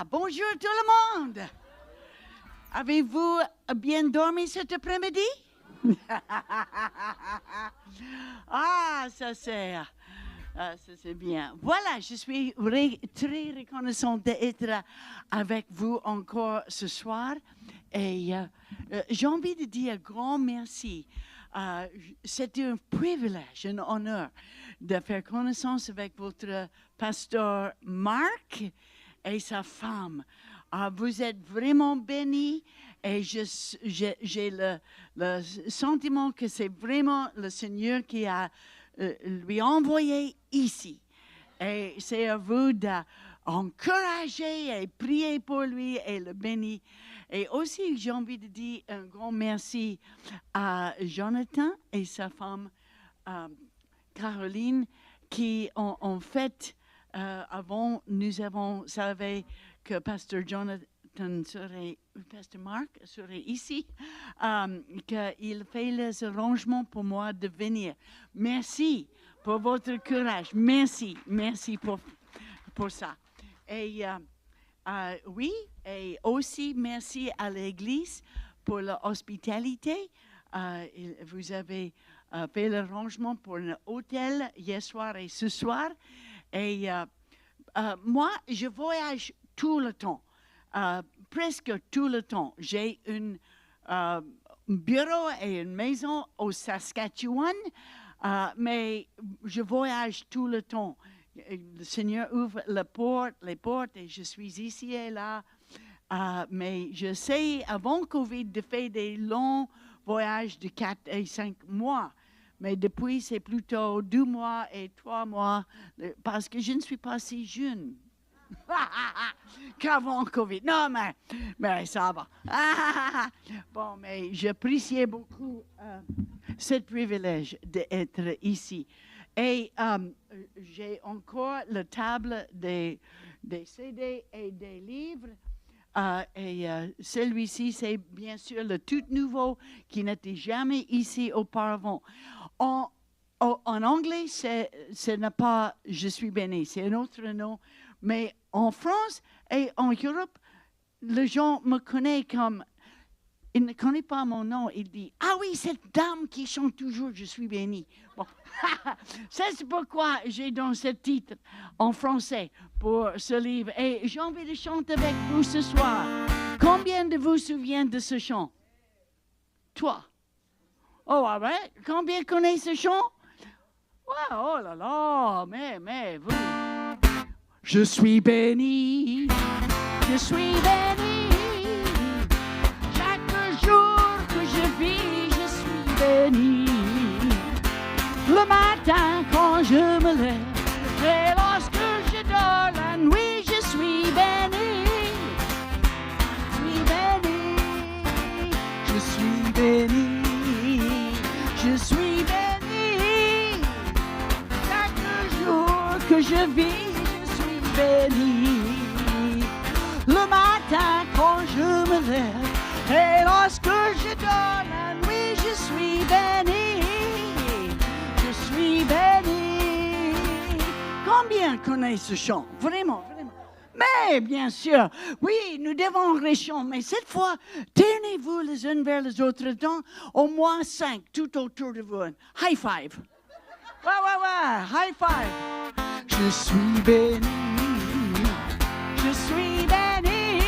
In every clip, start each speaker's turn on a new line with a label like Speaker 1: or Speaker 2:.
Speaker 1: Bonjour tout le monde. Avez-vous bien dormi cet après-midi? Ça c'est bien. Voilà, je suis très reconnaissante d'être avec vous encore ce soir. Et j'ai envie de dire un grand merci. C'est un privilège, un honneur de faire connaissance avec votre pasteur Marc et sa femme. Vous êtes vraiment bénis et j'ai le sentiment que c'est vraiment le Seigneur qui a lui envoyé ici. Et c'est à vous d'encourager et prier pour lui et le bénir. Et aussi, j'ai envie de dire un grand merci à Jonathan et sa femme Caroline qui en fait, avant, nous avons savait que Pasteur Marc serait ici, qu'il fait les arrangements pour moi de venir. Merci pour votre courage. Merci pour ça. Et oui, et aussi merci à l'Église pour l'hospitalité. Vous avez fait l'arrangement pour un hôtel hier soir et ce soir. Et moi, je voyage tout le temps, presque tout le temps. J'ai un bureau et une maison au Saskatchewan, mais je voyage tout le temps. Le Seigneur ouvre les portes et je suis ici et là. Mais je sais, avant Covid, de faire des longs voyages de 4 et 5 mois. Mais depuis, c'est plutôt 2 mois et 3 mois, parce que je ne suis pas si jeune qu'avant Covid. Non, mais ça va. Bon, mais j'appréciais beaucoup ce privilège d'être ici. Et j'ai encore la table des CD et des livres. Celui-ci, c'est bien sûr le tout nouveau qui n'était jamais ici auparavant. En anglais, ce n'est pas « Je suis béni », c'est un autre nom. Mais en France et en Europe, les gens me connaissent comme... Il ne connaît pas mon nom. Il dit, ah oui, cette dame qui chante toujours, je suis bénie. Bon. C'est pourquoi j'ai dans ce titre en français pour ce livre. Et j'ai envie de chanter avec vous ce soir. Combien de vous souviennent de ce chant? Toi? Oh, ouais. Combien connaissent ce chant? Ouais, oh là là, mais vous. Je suis béni, je suis béni. Je suis béni. Le matin quand je me lève et lorsque je dors la nuit, je suis béni. Je suis béni. Je suis béni. Chaque jour que je vis, je suis béni. Le matin quand je me lève et lorsque je dors la nuit, je suis béni. Je suis béni. Combien connaissent ce chant? Vraiment. Mais bien sûr, oui, nous devons chanter, mais cette fois, tenez-vous les uns vers les autres dans au moins 5 tout autour de vous. High five. Ouais. High five. Je suis béni. Je suis béni.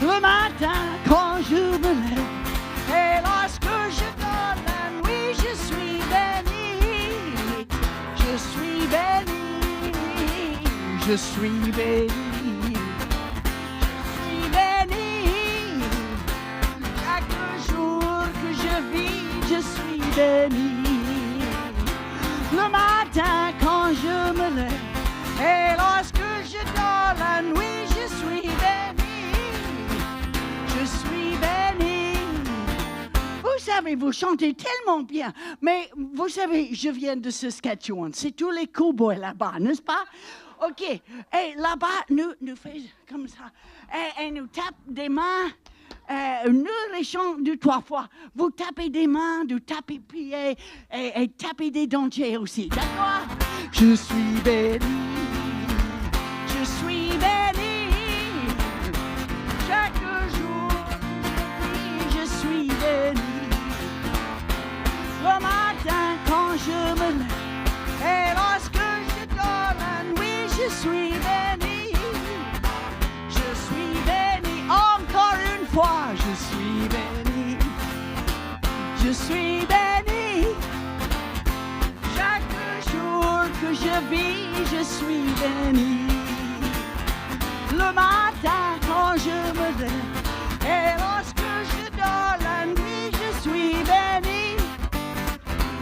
Speaker 1: Le matin quand je me lève et lorsque je dors la nuit, je suis béni. Je suis béni. Je suis béni. Je suis béni. Chaque jour que je vis, je suis béni. Le matin quand je me lève et lorsque je dors la nuit, je suis béni. Je suis béni. Vous savez, vous chantez tellement bien, mais vous savez, je viens de Saskatchewan. C'est tous les cow-boys là-bas, n'est-ce pas? OK. Et là-bas, nous faisons comme ça. Et nous tapons des mains. nourrissant 2-3 fois. Vous tapez des mains, vous tapez pieds et tapez des dentiers aussi. D'accord? Je suis béni. Je suis béni. Chaque jour, oui, je suis béni. Le matin quand je me lève et lorsque je dors la nuit, je suis béni. Je suis béni. Encore une fois, je suis béni. Je suis béni. Chaque jour que je vis, je suis béni. Le matin quand je me lève et lorsque je dors la nuit, je suis béni.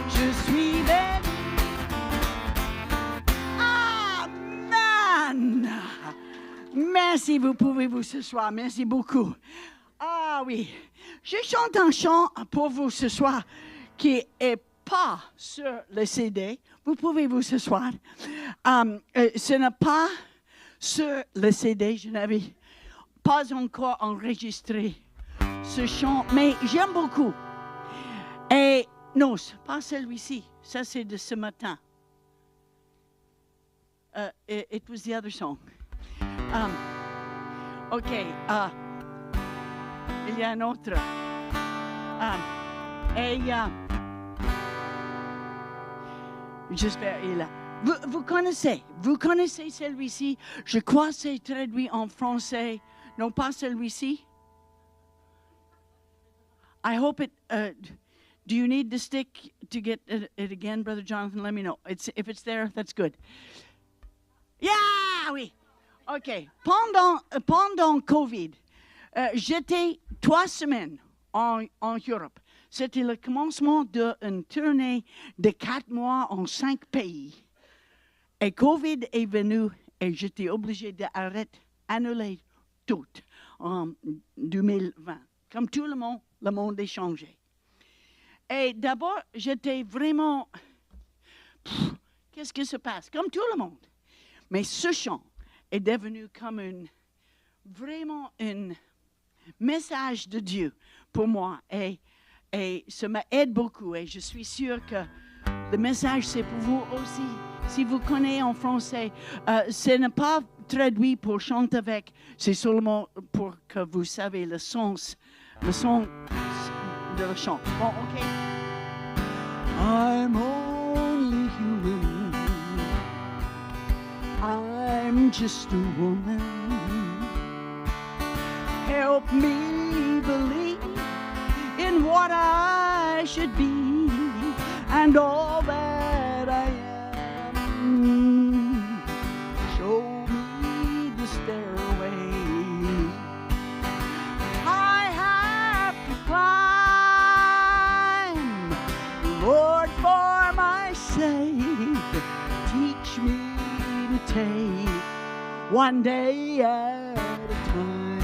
Speaker 1: Je suis béni. Amen. Merci, vous pouvez vous ce soir. Merci beaucoup. Ah oui, je chante un chant pour vous ce soir qui est pas sur le CD. Vous pouvez vous ce soir. Ce n'est pas sur le CD. Je n'avais pas encore enregistré ce chant, mais j'aime beaucoup. Et non, c'est pas celui-ci. Ça, c'est de ce matin. It was the other song. OK. Il y a un autre. J'espère il est là. Vous connaissez celui-ci. Je crois que c'est traduit en français. Non, pas celui-ci. I hope it... do you need the stick to get it again, Brother Jonathan? Let me know. If it's there, that's good. Yeah, oui. OK. Pendant COVID, j'étais 3 semaines en Europe. C'était le commencement d'une tournée de 4 mois en 5 pays. Et COVID est venu et j'étais obligé d'annuler tout en 2020. Comme tout le monde est changé. Et d'abord, j'étais vraiment... qu'est-ce qui se passe? Comme tout le monde. Mais ce chant est devenu comme vraiment un message de Dieu pour moi. Et ça m'aide beaucoup. Et je suis sûre que le message, c'est pour vous aussi. Si vous connaissez en français, ce n'est pas traduit pour chanter avec. C'est seulement pour que vous savez le son de le chant. Bon, OK. I'm only human. I'm just a woman. Help me believe in what I should be and all that I am. Show me the stairway I have to climb. Lord, for my sake, teach me to take one day at a time.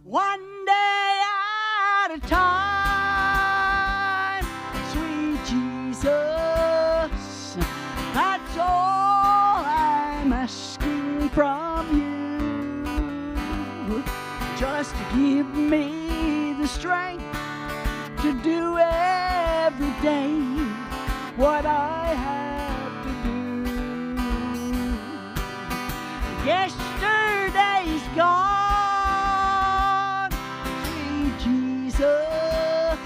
Speaker 1: One day at a time, sweet Jesus, that's all I'm asking from you. Just to give me the strength to do every day what I have to do. Yesterday's gone, sweet Jesus,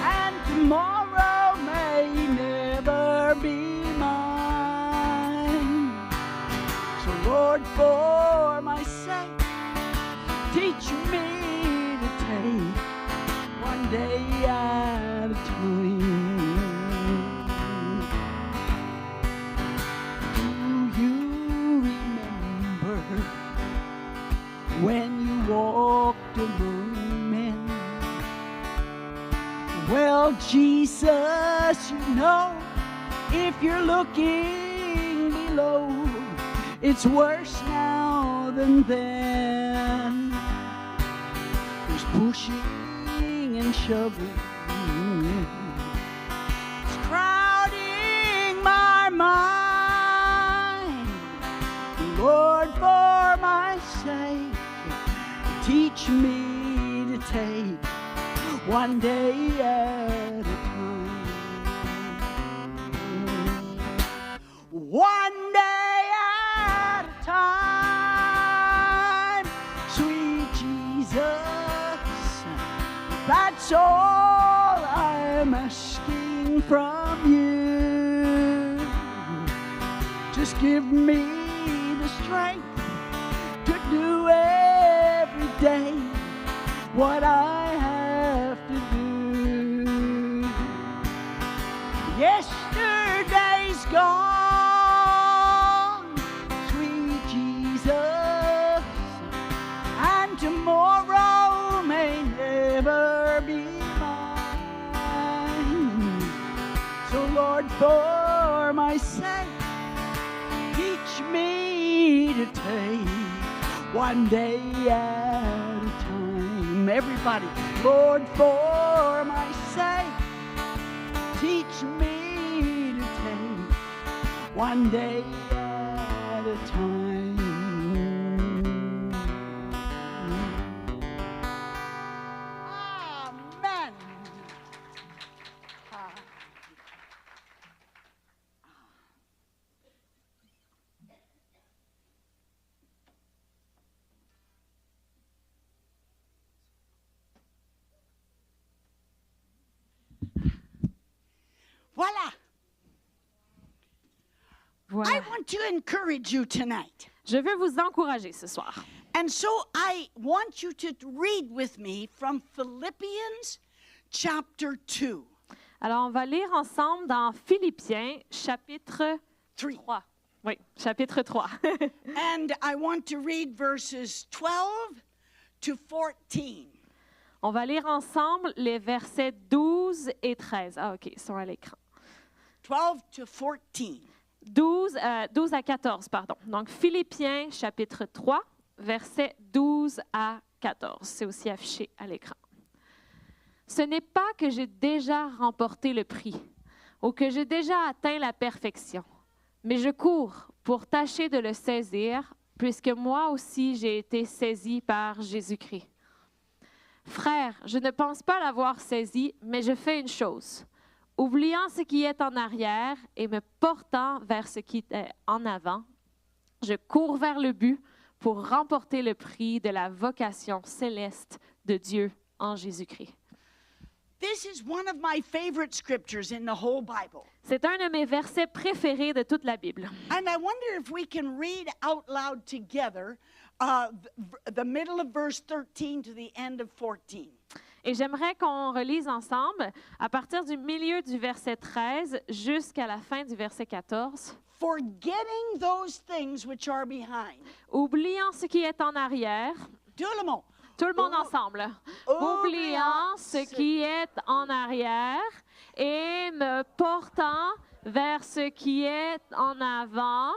Speaker 1: and tomorrow may never be mine. So Lord, for my sake, teach me to take one day at a time. Do you remember when you walked among men? Well, Jesus, you know, if you're looking below, it's worse now than then. There's pushing and shoving. It's crowding my mind. Lord, for my sake, Teach me to take one day at a time. One day at a time, sweet Jesus. That's all I'm asking from you. Just give me the strength to do every day what I have to do. Yesterday's gone, sweet Jesus, and tomorrow may never be mine. So Lord, for my sake, teach me to take one day at a time. Everybody, Lord, for my sake, teach me to take one day at a time. Amen. Voilà.
Speaker 2: Voilà.
Speaker 1: I want to encourage you tonight.
Speaker 2: Je veux vous encourager ce soir.
Speaker 1: And so I want you to read with me from Philippians chapter 2.
Speaker 2: Alors, on va lire ensemble dans Philippiens, chapitre
Speaker 1: 3.
Speaker 2: 3. Oui, chapitre 3.
Speaker 1: And I want to read verses 12 to 14.
Speaker 2: On va lire ensemble les versets 12 et 13. Ah, OK, ils sont à l'écran.
Speaker 1: 12 to 14.
Speaker 2: 12 à 14, pardon. Donc, Philippiens, chapitre 3, versets 12 à 14. C'est aussi affiché à l'écran. Ce n'est pas que j'ai déjà remporté le prix ou que j'ai déjà atteint la perfection, mais je cours pour tâcher de le saisir, puisque moi aussi j'ai été saisi par Jésus-Christ. Frères, je ne pense pas l'avoir saisi, mais je fais une chose. Oubliant ce qui est en arrière et me portant vers ce qui est en avant, je cours vers le but pour remporter le prix de la vocation céleste de Dieu en Jésus-Christ.
Speaker 1: This is one of my favorite scriptures in the whole Bible.
Speaker 2: C'est un de mes versets préférés de toute la Bible.
Speaker 1: And I wonder if we can read out loud together the middle of verse 13 to the end of 14.
Speaker 2: Et j'aimerais qu'on relise ensemble à partir du milieu du verset 13 jusqu'à la fin du verset 14.
Speaker 1: Forgetting those things which are behind.
Speaker 2: Oubliant ce qui est en arrière.
Speaker 1: Tout le monde.
Speaker 2: Tout le monde ensemble. Oubliant ce qui est en arrière et me portant vers ce qui est en avant,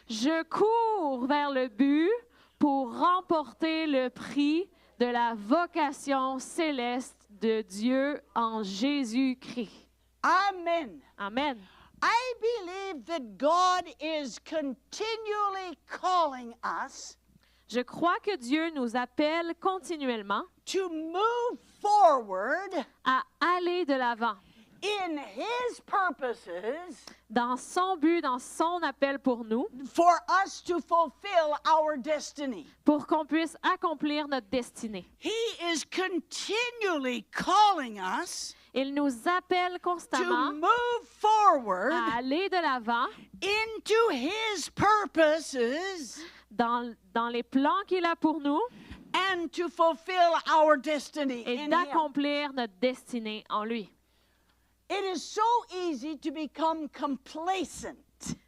Speaker 2: je cours vers le but pour remporter le prix de la vocation céleste de Dieu en Jésus-Christ.
Speaker 1: Amen.
Speaker 2: Amen.
Speaker 1: I believe that God is continually calling us
Speaker 2: Je crois que Dieu nous appelle continuellement
Speaker 1: to move forward
Speaker 2: à aller de l'avant
Speaker 1: in His purposes
Speaker 2: dans son but, dans son appel pour nous,
Speaker 1: for us to fulfill our destiny.
Speaker 2: pour qu'on puisse accomplir notre destinée.
Speaker 1: He is continually calling us
Speaker 2: Il nous appelle
Speaker 1: to
Speaker 2: constamment
Speaker 1: move forward
Speaker 2: à aller de l'avant
Speaker 1: into His purposes
Speaker 2: dans les plans qu'il a pour nous
Speaker 1: and to fulfill our destiny
Speaker 2: et
Speaker 1: in Him.
Speaker 2: d'accomplir notre destinée en lui.
Speaker 1: It is so easy to become complacent.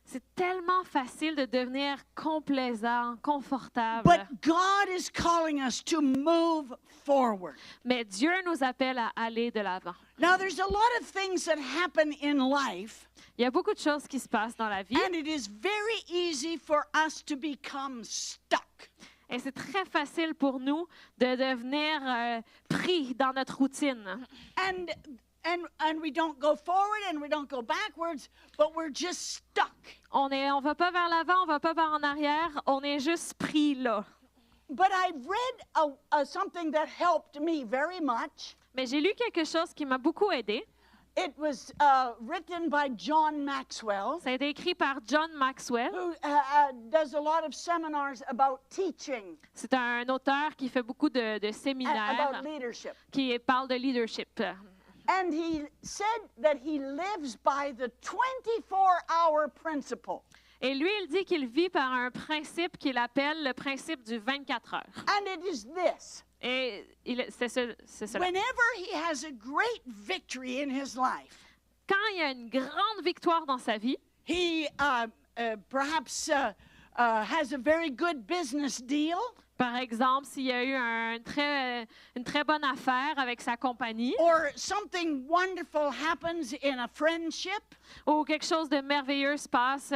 Speaker 2: C'est tellement facile de devenir complaisant, confortable.
Speaker 1: But God is calling us to move forward.
Speaker 2: Mais Dieu nous appelle à aller de l'avant.
Speaker 1: Now, there's a lot of things that happen in life,
Speaker 2: Il y a beaucoup de choses qui se passent dans la vie
Speaker 1: and it is very easy for us to become stuck.
Speaker 2: et c'est très facile pour nous de devenir pris dans notre routine.
Speaker 1: And we don't go forward and we don't go backwards, but we're just stuck.
Speaker 2: On va pas vers l'avant, on va pas vers en arrière, on est juste pris là.
Speaker 1: But I read something that helped me very much.
Speaker 2: Mais j'ai lu quelque chose qui m'a beaucoup aidé.
Speaker 1: It was written by John Maxwell,
Speaker 2: Ça a été écrit par John Maxwell.
Speaker 1: who does a lot of seminars about teaching
Speaker 2: C'est un auteur qui fait beaucoup de
Speaker 1: and
Speaker 2: séminaires
Speaker 1: about leadership.
Speaker 2: qui parle de leadership.
Speaker 1: And he said that he lives by the 24-hour principle.
Speaker 2: Et lui, il dit qu'il vit par un principe qu'il appelle le principe du 24 heures.
Speaker 1: And it is this.
Speaker 2: Et c'est cela.
Speaker 1: Whenever he has a great victory in his life,
Speaker 2: Quand il y a une grande victoire dans sa vie,
Speaker 1: he perhaps has a very good business deal,
Speaker 2: par exemple, s'il y a eu une très bonne affaire avec sa compagnie,
Speaker 1: or something wonderful happens in a friendship,
Speaker 2: ou quelque chose de merveilleux se passe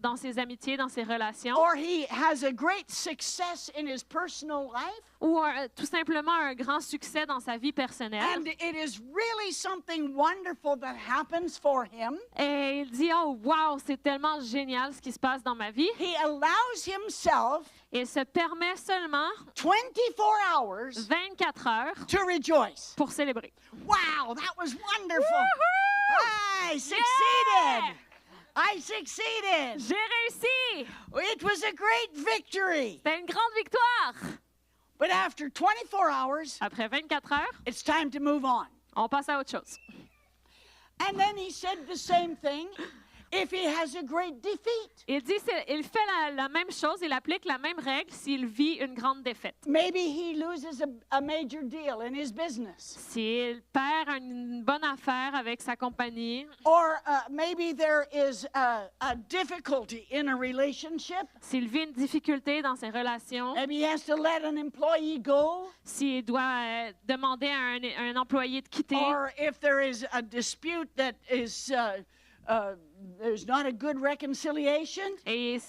Speaker 2: dans ses amitiés, dans ses relations,
Speaker 1: or he has a great success in his personal life,
Speaker 2: ou tout simplement un grand succès dans sa vie personnelle.
Speaker 1: and it is really something wonderful that happens for him,
Speaker 2: Et il dit, oh wow, c'est tellement génial ce qui se passe dans ma vie.
Speaker 1: he allows himself
Speaker 2: Il se permet seulement
Speaker 1: 24 hours
Speaker 2: 24 heures
Speaker 1: to rejoice.
Speaker 2: pour célébrer.
Speaker 1: Wow, that was wonderful.
Speaker 2: Woohoo!
Speaker 1: I succeeded. I succeeded.
Speaker 2: J'ai réussi!
Speaker 1: It was a great victory.
Speaker 2: C'était une grande victoire!
Speaker 1: But after 24 hours,
Speaker 2: Après 24 heures,
Speaker 1: it's time to move on.
Speaker 2: on passe à autre chose.
Speaker 1: And then he said the same thing if he has a great defeat.
Speaker 2: Il dit, il fait la même chose, il applique la même règle s'il vit une grande défaite.
Speaker 1: Maybe he loses a major deal in his business.
Speaker 2: S'il perd une bonne affaire avec sa compagnie,
Speaker 1: Or maybe there is a difficulty in a relationship.
Speaker 2: s'il vit une difficulté dans ses relations,
Speaker 1: Maybe he has to let an employee go.
Speaker 2: s'il doit demander à un employé de quitter,
Speaker 1: Or if there is a dispute that is there's not a good reconciliation,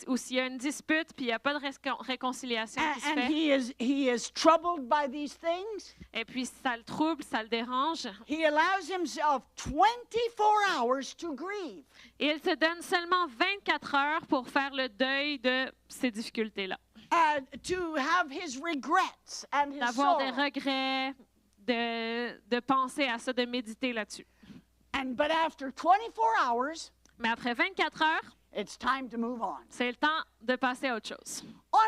Speaker 2: ou s'il y a une dispute puis il n'y a pas de réconciliation qui se
Speaker 1: and
Speaker 2: fait,
Speaker 1: he is troubled by these things,
Speaker 2: et puis ça le trouble, ça le dérange,
Speaker 1: he allows himself 24 hours to grieve.
Speaker 2: et il se donne seulement 24 heures pour faire le deuil de ces difficultés-là.
Speaker 1: To have his regrets and his
Speaker 2: D'avoir des
Speaker 1: sorrow.
Speaker 2: regrets, de penser à ça, de méditer là-dessus.
Speaker 1: But after 24 hours,
Speaker 2: Mais après 24 heures,
Speaker 1: it's time to move on.
Speaker 2: c'est le temps de passer à autre chose.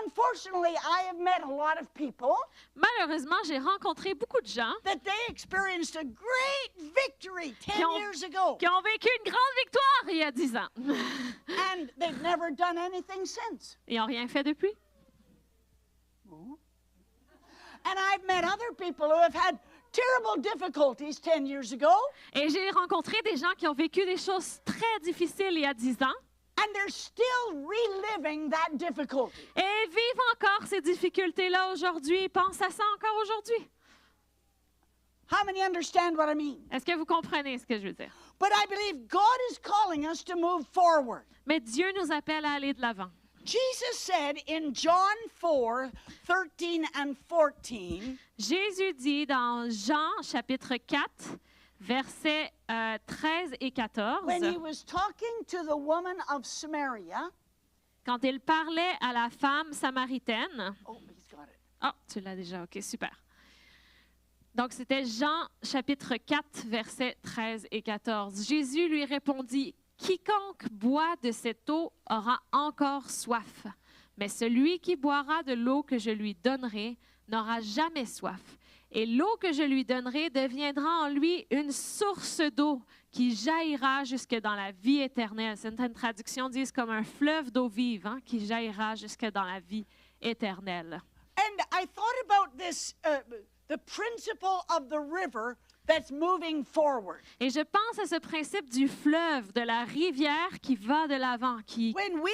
Speaker 1: Unfortunately, I have met a lot of people
Speaker 2: Malheureusement, j'ai rencontré beaucoup de gens
Speaker 1: that they experienced a great victory 10
Speaker 2: Qui ont-
Speaker 1: years ago,
Speaker 2: qui ont vécu une grande victoire il y a 10 ans.
Speaker 1: and they've never done anything since.
Speaker 2: Ils n'ont rien fait depuis.
Speaker 1: And I've met other people who have had terrible difficulties 10 years ago,
Speaker 2: Et j'ai rencontré des gens qui ont vécu des choses très difficiles il y a 10 ans
Speaker 1: and they're still reliving that difficulty.
Speaker 2: et vivent encore ces difficultés-là aujourd'hui. Ils pensent à ça encore aujourd'hui.
Speaker 1: How many understand what I mean?
Speaker 2: Est-ce que vous comprenez ce que je veux dire?
Speaker 1: But I believe God is calling us to move forward.
Speaker 2: Mais Dieu nous appelle à aller de l'avant.
Speaker 1: Jesus said in John 4, 13 and 14,
Speaker 2: Jésus dit dans Jean chapitre 4, versets 13 et 14,
Speaker 1: when he was talking to the woman of Samaria.
Speaker 2: quand il parlait à la femme samaritaine.
Speaker 1: Oh, he's got it.
Speaker 2: Oh, tu l'as déjà, ok, super. Donc, c'était Jean chapitre 4, versets 13 et 14. Jésus lui répondit, « Quiconque boit de cette eau aura encore soif, mais celui qui boira de l'eau que je lui donnerai n'aura jamais soif. Et l'eau que je lui donnerai deviendra en lui une source d'eau qui jaillira jusque dans la vie éternelle. » Certaines traductions disent comme un fleuve d'eau vive qui jaillira jusque dans la vie éternelle.
Speaker 1: And I thought about this, the principle of the river that's moving forward.
Speaker 2: Et je pense à ce principe du fleuve, de la rivière qui va de l'avant, qui,
Speaker 1: When we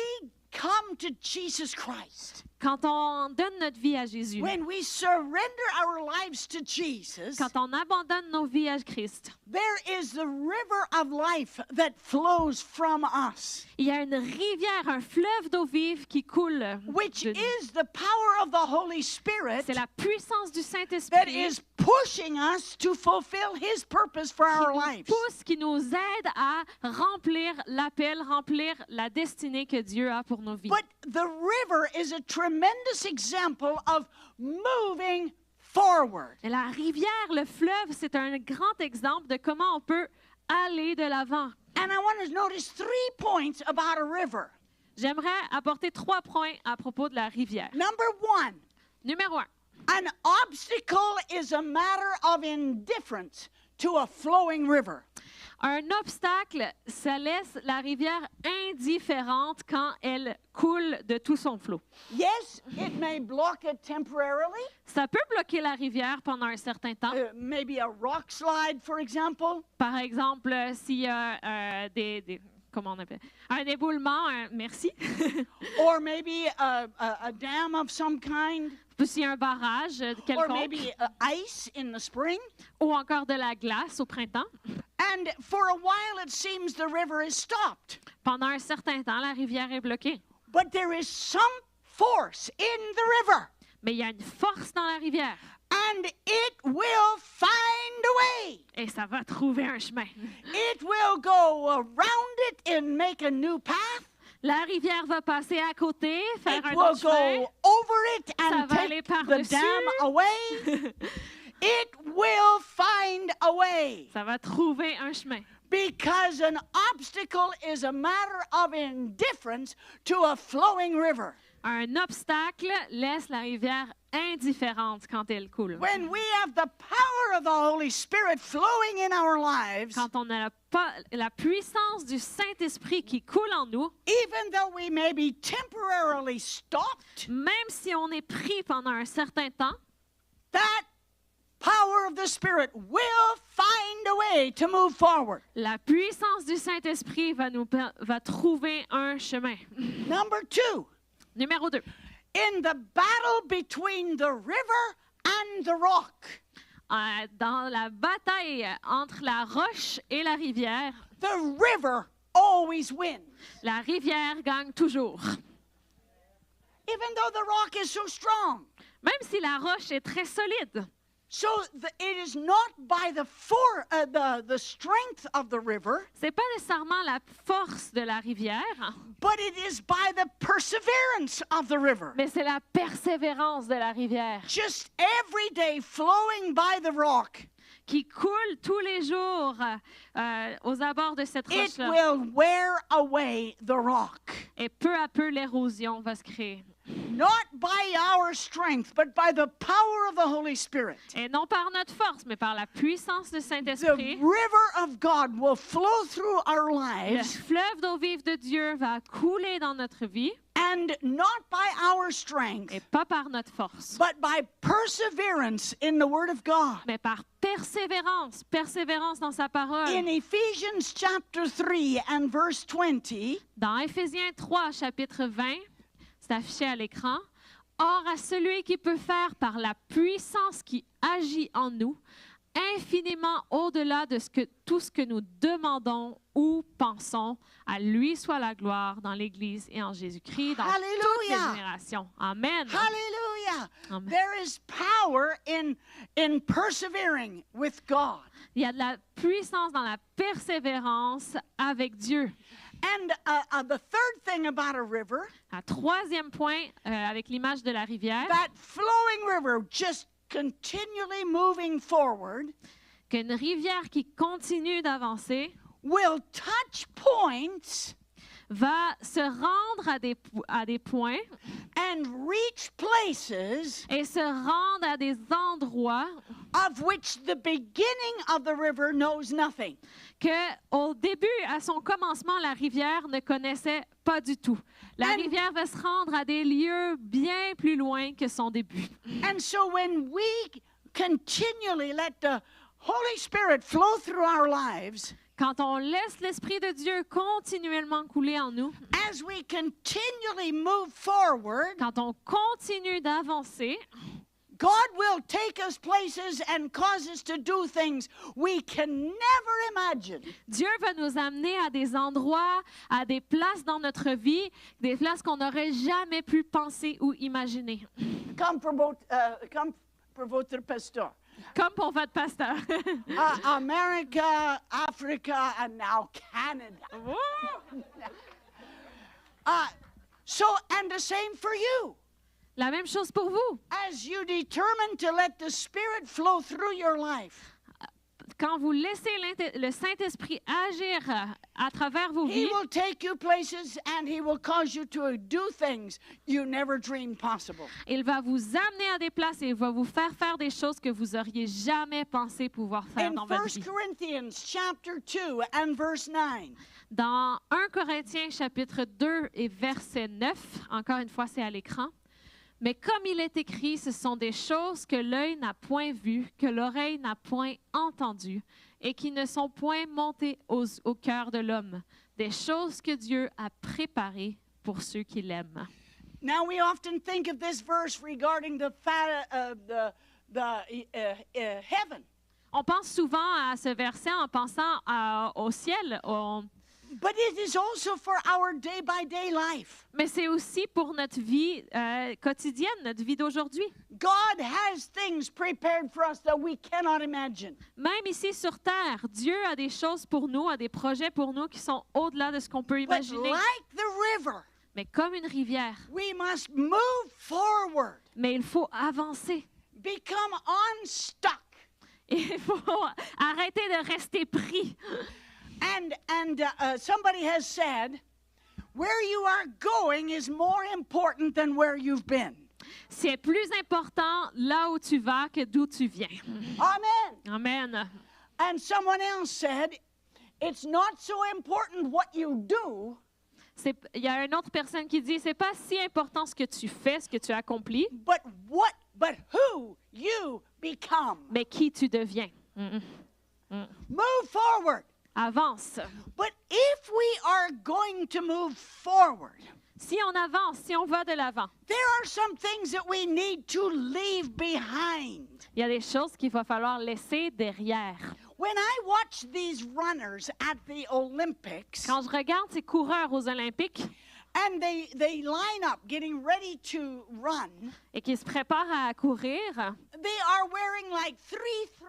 Speaker 1: come to Jesus Christ,
Speaker 2: quand on donne notre vie à Jésus,
Speaker 1: when we surrender our lives to Jesus,
Speaker 2: quand on abandonne nos vies à Christ,
Speaker 1: there is the river of life that flows from us,
Speaker 2: il y a une rivière, un fleuve d'eau vive qui coule.
Speaker 1: which
Speaker 2: de nous.
Speaker 1: is the power of the Holy Spirit
Speaker 2: C'est la puissance du
Speaker 1: that
Speaker 2: Saint-Esprit
Speaker 1: is pushing us to fulfill His purpose for
Speaker 2: qui
Speaker 1: our
Speaker 2: nous
Speaker 1: lives.
Speaker 2: pousse, qui nous aide à remplir l'appel, remplir la destinée que Dieu a pour nos vies.
Speaker 1: But the river is a tremendous example of moving forward.
Speaker 2: Et la rivière, le fleuve, c'est un grand exemple de comment on peut aller de l'avant.
Speaker 1: And I want to notice 3 points about a river.
Speaker 2: J'aimerais apporter 3 points à propos de la rivière.
Speaker 1: Number 1,
Speaker 2: Numéro 1.
Speaker 1: an obstacle is a matter of indifference to a flowing river.
Speaker 2: Un obstacle, ça laisse la rivière indifférente quand elle coule de tout son flot.
Speaker 1: Yes, it may block it temporarily,
Speaker 2: Ça peut bloquer la rivière pendant un certain temps.
Speaker 1: maybe a rock slide, for example,
Speaker 2: Par exemple, s'il y a comment on appelle? Un éboulement, merci.
Speaker 1: or maybe a dam of some kind,
Speaker 2: S'il y a un barrage
Speaker 1: or
Speaker 2: quelconque,
Speaker 1: maybe ice in the spring.
Speaker 2: ou encore de la glace au printemps.
Speaker 1: And for a while, it seems the river is stopped.
Speaker 2: Pendant un certain temps, la rivière est bloquée.
Speaker 1: But there is some force in the river,
Speaker 2: Mais il y a une force dans la rivière
Speaker 1: and it will find a way.
Speaker 2: et ça va trouver un chemin.
Speaker 1: It will go around it and make a new path.
Speaker 2: La rivière va passer à côté, faire
Speaker 1: It
Speaker 2: un
Speaker 1: will
Speaker 2: autre chemin.
Speaker 1: go over it
Speaker 2: Ça
Speaker 1: and
Speaker 2: va aller
Speaker 1: take the
Speaker 2: par-dessus.
Speaker 1: dam away. It will find a way.
Speaker 2: Ça va trouver un chemin.
Speaker 1: Because an obstacle is a matter of indifference to a flowing river.
Speaker 2: Un obstacle laisse la rivière indifférente quand elle coule.
Speaker 1: When we have the power of the Holy Spirit flowing in our lives,
Speaker 2: Quand on a la puissance du Saint-Esprit qui coule en nous,
Speaker 1: even though we may be temporarily stopped,
Speaker 2: même si on est pris pendant un certain temps,
Speaker 1: that power of the Spirit will find a way to move forward.
Speaker 2: la puissance du Saint-Esprit va trouver un chemin.
Speaker 1: Number 2,
Speaker 2: Numéro 2.
Speaker 1: in the battle between the river and the rock,
Speaker 2: Dans la bataille entre la roche et la rivière,
Speaker 1: the river always wins.
Speaker 2: la rivière gagne toujours.
Speaker 1: Even though the rock is so strong.
Speaker 2: Même si la roche est très solide.
Speaker 1: So it is not by the strength of the river,
Speaker 2: C'est pas nécessairement la force de la rivière,
Speaker 1: but it is by the perseverance of the river.
Speaker 2: mais c'est la persévérance de la rivière
Speaker 1: Just every day flowing by the rock,
Speaker 2: qui coule tous les jours aux abords de cette
Speaker 1: it
Speaker 2: roche-là.
Speaker 1: will wear away the rock.
Speaker 2: Et peu à peu, l'érosion va se créer.
Speaker 1: Not by our strength, but by the power of the Holy Spirit.
Speaker 2: Et non par notre force, mais par la puissance du
Speaker 1: The
Speaker 2: Saint-Esprit.
Speaker 1: river of God will flow through our
Speaker 2: Le
Speaker 1: lives,
Speaker 2: fleuve d'eau vive de Dieu va couler dans notre vie,
Speaker 1: and not by our strength,
Speaker 2: et pas par notre force,
Speaker 1: but by perseverance in the Word of God.
Speaker 2: mais par persévérance dans sa parole.
Speaker 1: In Ephesians chapter 3 and verse 20,
Speaker 2: Dans Éphésiens 3, chapitre 20, c'est affiché à l'écran. Or, à celui qui peut faire par la puissance qui agit en nous, infiniment au-delà de tout ce que nous demandons ou pensons, à lui soit la gloire dans l'Église et en Jésus-Christ, dans toutes les
Speaker 1: Hallelujah.
Speaker 2: générations. Amen.
Speaker 1: hallelujah.
Speaker 2: Amen.
Speaker 1: There is power in persevering with God.
Speaker 2: Il y a de la puissance dans la persévérance avec Dieu.
Speaker 1: And the third thing about a river,
Speaker 2: Un troisième point, avec l'image de la rivière,
Speaker 1: that flowing river just continually moving forward
Speaker 2: qu'une rivière qui continue d'avancer
Speaker 1: will touch points
Speaker 2: va se rendre à des points
Speaker 1: and reach places
Speaker 2: et se rendre à des endroits
Speaker 1: of which the beginning of the river knows nothing.
Speaker 2: que, au début, à son commencement, la rivière ne connaissait pas du tout. La
Speaker 1: And-
Speaker 2: rivière va se rendre à des lieux bien plus loin que son début.
Speaker 1: And so when we continually let the Holy Spirit flow through our lives,
Speaker 2: Quand on laisse l'Esprit de Dieu continuellement couler en nous,
Speaker 1: as we continually move forward,
Speaker 2: quand on continue d'avancer,
Speaker 1: God will take us places and cause us to do things we can never imagine.
Speaker 2: Dieu va nous amener à des endroits, à des places dans notre vie, des places qu'on n'aurait jamais pu penser ou imaginer.
Speaker 1: Come for votre pasteur.
Speaker 2: Comme pour votre pasteur.
Speaker 1: America, Africa, and now Canada. So, and the same for you.
Speaker 2: La même chose pour vous.
Speaker 1: As you determine to let the Spirit flow through your life,
Speaker 2: Quand vous laissez le Saint-Esprit agir à travers vos
Speaker 1: He
Speaker 2: vies,
Speaker 1: will take you places and He will cause you to do things you never dreamed possible.
Speaker 2: il va vous amener à des places et il va vous faire faire des choses que vous auriez jamais pensé pouvoir faire
Speaker 1: In
Speaker 2: dans
Speaker 1: 1
Speaker 2: votre vie.
Speaker 1: Corinthians chapter 2 and verse 9,
Speaker 2: Dans 1 Corinthiens chapitre 2 et verset 9, encore une fois c'est à l'écran, mais comme il est écrit, ce sont des choses que l'œil n'a point vues, que l'oreille n'a point entendues et qui ne sont point montées au cœur de l'homme, des choses que Dieu a préparées pour ceux qui l'aiment.
Speaker 1: now we often think of this verse regarding the heaven.
Speaker 2: On pense souvent à ce verset en pensant au ciel,
Speaker 1: But it is also for our day-by-day life.
Speaker 2: mais c'est aussi pour notre vie quotidienne, notre vie d'aujourd'hui.
Speaker 1: God has things prepared for us that we cannot imagine.
Speaker 2: Même ici sur Terre, Dieu a des choses pour nous, a des projets pour nous qui sont au-delà de ce qu'on peut
Speaker 1: But
Speaker 2: imaginer.
Speaker 1: like the river,
Speaker 2: Mais comme une rivière,
Speaker 1: we must move forward,
Speaker 2: mais il faut avancer.
Speaker 1: become unstuck.
Speaker 2: Et il faut arrêter de rester pris.
Speaker 1: And somebody has said, where you are going is more important than where you've been.
Speaker 2: C'est plus important là où tu vas que d'où tu viens.
Speaker 1: Amen.
Speaker 2: Amen.
Speaker 1: And someone else said, it's not so important what you do,
Speaker 2: Il y a une autre personne qui dit, c'est pas si important ce que tu fais, ce que tu accomplis,
Speaker 1: but who you become.
Speaker 2: mais qui tu deviens.
Speaker 1: Move forward.
Speaker 2: Avance.
Speaker 1: But if we are going to move forward,
Speaker 2: Si on avance, si on va de l'avant,
Speaker 1: there are some things that we need to leave behind.
Speaker 2: il y a des choses qu'il va falloir laisser derrière.
Speaker 1: When I watch these runners at the Olympics,
Speaker 2: Quand je regarde ces coureurs aux Olympiques
Speaker 1: and they line up getting ready to run,
Speaker 2: et qui se préparent à courir,
Speaker 1: they are wearing like 3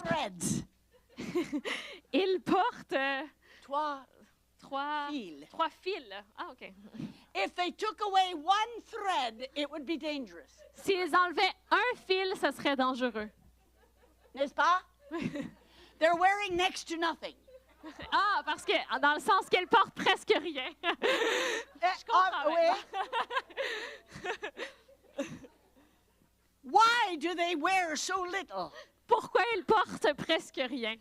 Speaker 1: threads.
Speaker 2: ils portent
Speaker 1: Trois
Speaker 2: trois fils. Ah, OK.
Speaker 1: If they took away one thread, it would be dangerous.
Speaker 2: S'ils enlevaient un fil, ce serait dangereux.
Speaker 1: N'est-ce pas? They're wearing next to nothing.
Speaker 2: Ah, parce que dans le sens qu'elle porte presque rien. Je comprends.
Speaker 1: Oui. Why do they wear so little?
Speaker 2: Pourquoi ils portent presque rien?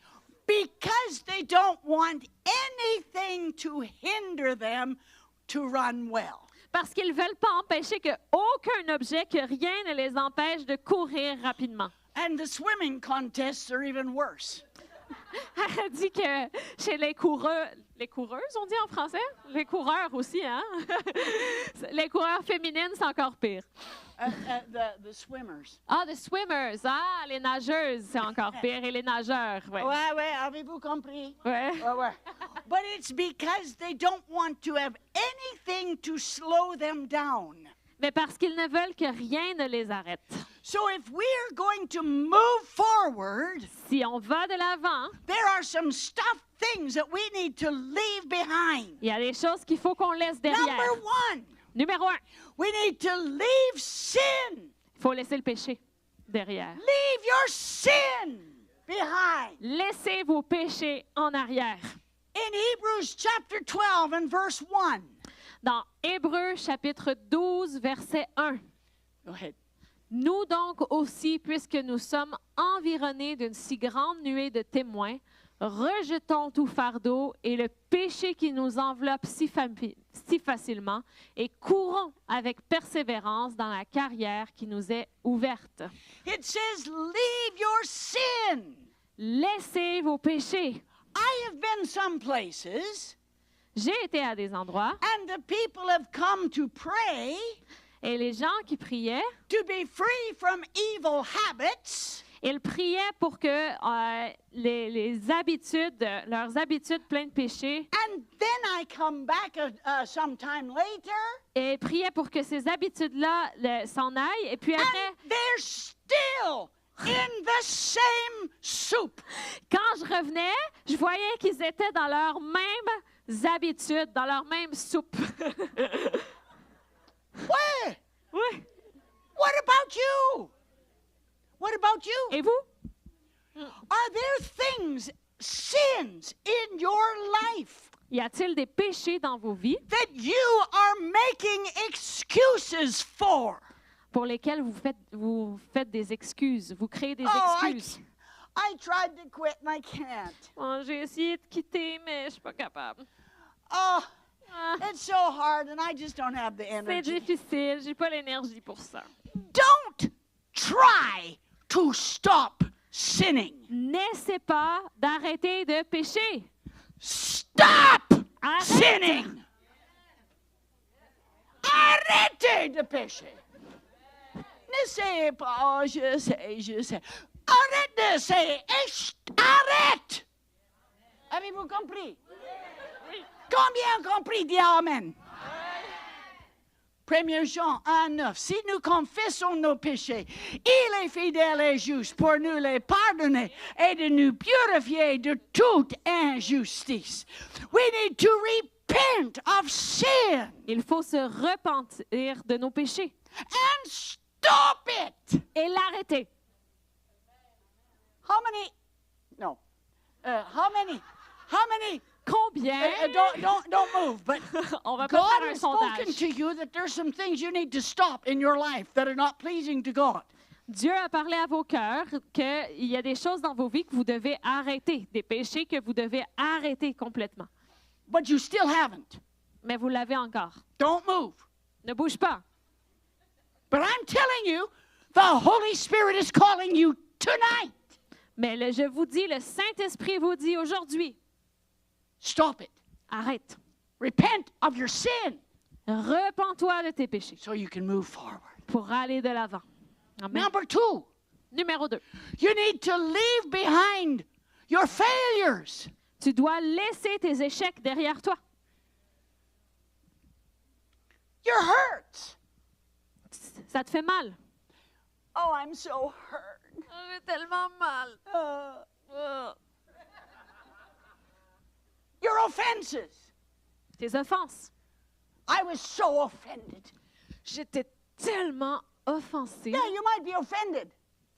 Speaker 1: Because they don't want anything to hinder them to run well.
Speaker 2: Parce qu'ils ne veulent pas empêcher que aucun objet, que rien ne les empêche de courir rapidement.
Speaker 1: And the swimming contests are even worse.
Speaker 2: Elle dit que chez les coureuses, on dit en français? Les coureurs aussi, hein? Les coureurs féminines, c'est encore pire.
Speaker 1: The swimmers.
Speaker 2: Ah, the swimmers. Ah, les nageuses, c'est encore pire. Et les nageurs, oui.
Speaker 1: Ouais, avez-vous compris?
Speaker 2: Ouais.
Speaker 1: Ouais. But it's because they don't want to have anything to slow them down.
Speaker 2: Mais parce qu'ils ne veulent que rien ne les arrête.
Speaker 1: So if we are going to move forward,
Speaker 2: Si on va de l'avant,
Speaker 1: there are some things that we need to leave behind.
Speaker 2: il y a des choses qu'il faut qu'on laisse derrière.
Speaker 1: Number 1,
Speaker 2: Numéro 1,
Speaker 1: we need to leave sin.
Speaker 2: il faut laisser le péché derrière.
Speaker 1: Leave your sin behind.
Speaker 2: Laissez vos péchés en arrière.
Speaker 1: In Hebrews chapter 12 and verse 1.
Speaker 2: Dans Hébreux chapitre 12, verset 1.
Speaker 1: Go ahead.
Speaker 2: Nous donc aussi, puisque nous sommes environnés d'une si grande nuée de témoins, rejetons tout fardeau et le péché qui nous enveloppe si facilement et courons avec persévérance dans la carrière qui nous est ouverte.
Speaker 1: It says, leave your sin.
Speaker 2: Laissez vos péchés.
Speaker 1: I have been some places,
Speaker 2: J'ai été à des endroits
Speaker 1: and the people have come to pray
Speaker 2: et les gens qui priaient,
Speaker 1: to be free from evil habits.
Speaker 2: ils priaient pour que leurs habitudes pleines de péchés,
Speaker 1: And then I come back sometime later,
Speaker 2: et priaient pour que ces habitudes-là s'en aillent. Et puis après,
Speaker 1: and they're still in the same soup.
Speaker 2: quand je revenais, je voyais qu'ils étaient dans leurs mêmes habitudes, dans leur même soupe.
Speaker 1: Ouais.
Speaker 2: Oui.
Speaker 1: What about you? What about you?
Speaker 2: Et vous?
Speaker 1: Are there things, sins in your life
Speaker 2: Y a-t-il des péchés dans vos vies
Speaker 1: that you are making excuses for?
Speaker 2: pour lesquels vous faites des excuses, vous créez des
Speaker 1: Oh,
Speaker 2: excuses?
Speaker 1: I tried to quit and I can't.
Speaker 2: Oh, j'ai essayé de quitter, mais je suis pas capable.
Speaker 1: Oh,
Speaker 2: Ah,
Speaker 1: it's so hard and I just don't have the
Speaker 2: c'est
Speaker 1: energy.
Speaker 2: difficile, j'ai pas l'énergie pour ça.
Speaker 1: Don't try to stop sinning.
Speaker 2: N'essaie pas d'arrêter de pécher.
Speaker 1: Stop
Speaker 2: Arrête.
Speaker 1: sinning. Arrêtez de pécher. N'essayez pas, oh, je sais. Arrête d'essayer. Arrête. Avez-vous compris? Combien compris? Dis Amen. 1 Jean 1,9. Si nous confessons nos péchés, il est fidèle et juste pour nous les pardonner et de nous purifier de toute injustice. We need to repent of sin
Speaker 2: Il faut se repentir de nos péchés
Speaker 1: and stop it.
Speaker 2: et l'arrêter.
Speaker 1: How many? No. How many?
Speaker 2: Combien?
Speaker 1: Don't move. But
Speaker 2: On va pas
Speaker 1: God
Speaker 2: faire un
Speaker 1: has spoken
Speaker 2: sondage.
Speaker 1: to you that there's some things you need to stop in your life that are not pleasing to God.
Speaker 2: Dieu a parlé à vos cœurs qu'il y a des choses dans vos vies que vous devez arrêter, des péchés que vous devez arrêter complètement.
Speaker 1: But you still haven't.
Speaker 2: Mais vous l'avez encore.
Speaker 1: Don't move.
Speaker 2: Ne bouge pas.
Speaker 1: But I'm telling you, the Holy Spirit is calling you tonight.
Speaker 2: Mais je vous dis, le Saint-Esprit vous dit aujourd'hui,
Speaker 1: Stop it.
Speaker 2: arrête.
Speaker 1: Repent of your sin
Speaker 2: Repens-toi de tes péchés
Speaker 1: so you can move forward.
Speaker 2: pour aller de l'avant. Amen.
Speaker 1: Number 2,
Speaker 2: Numéro 2.
Speaker 1: you need to leave behind your failures.
Speaker 2: Tu dois laisser tes échecs derrière toi.
Speaker 1: Your hurts.
Speaker 2: Ça te fait mal.
Speaker 1: Oh, I'm so hurt.
Speaker 2: J'ai tellement mal.
Speaker 1: Your offenses.
Speaker 2: Tes offenses.
Speaker 1: I was so offended.
Speaker 2: J'étais tellement offensée.
Speaker 1: Yeah, you might be offended.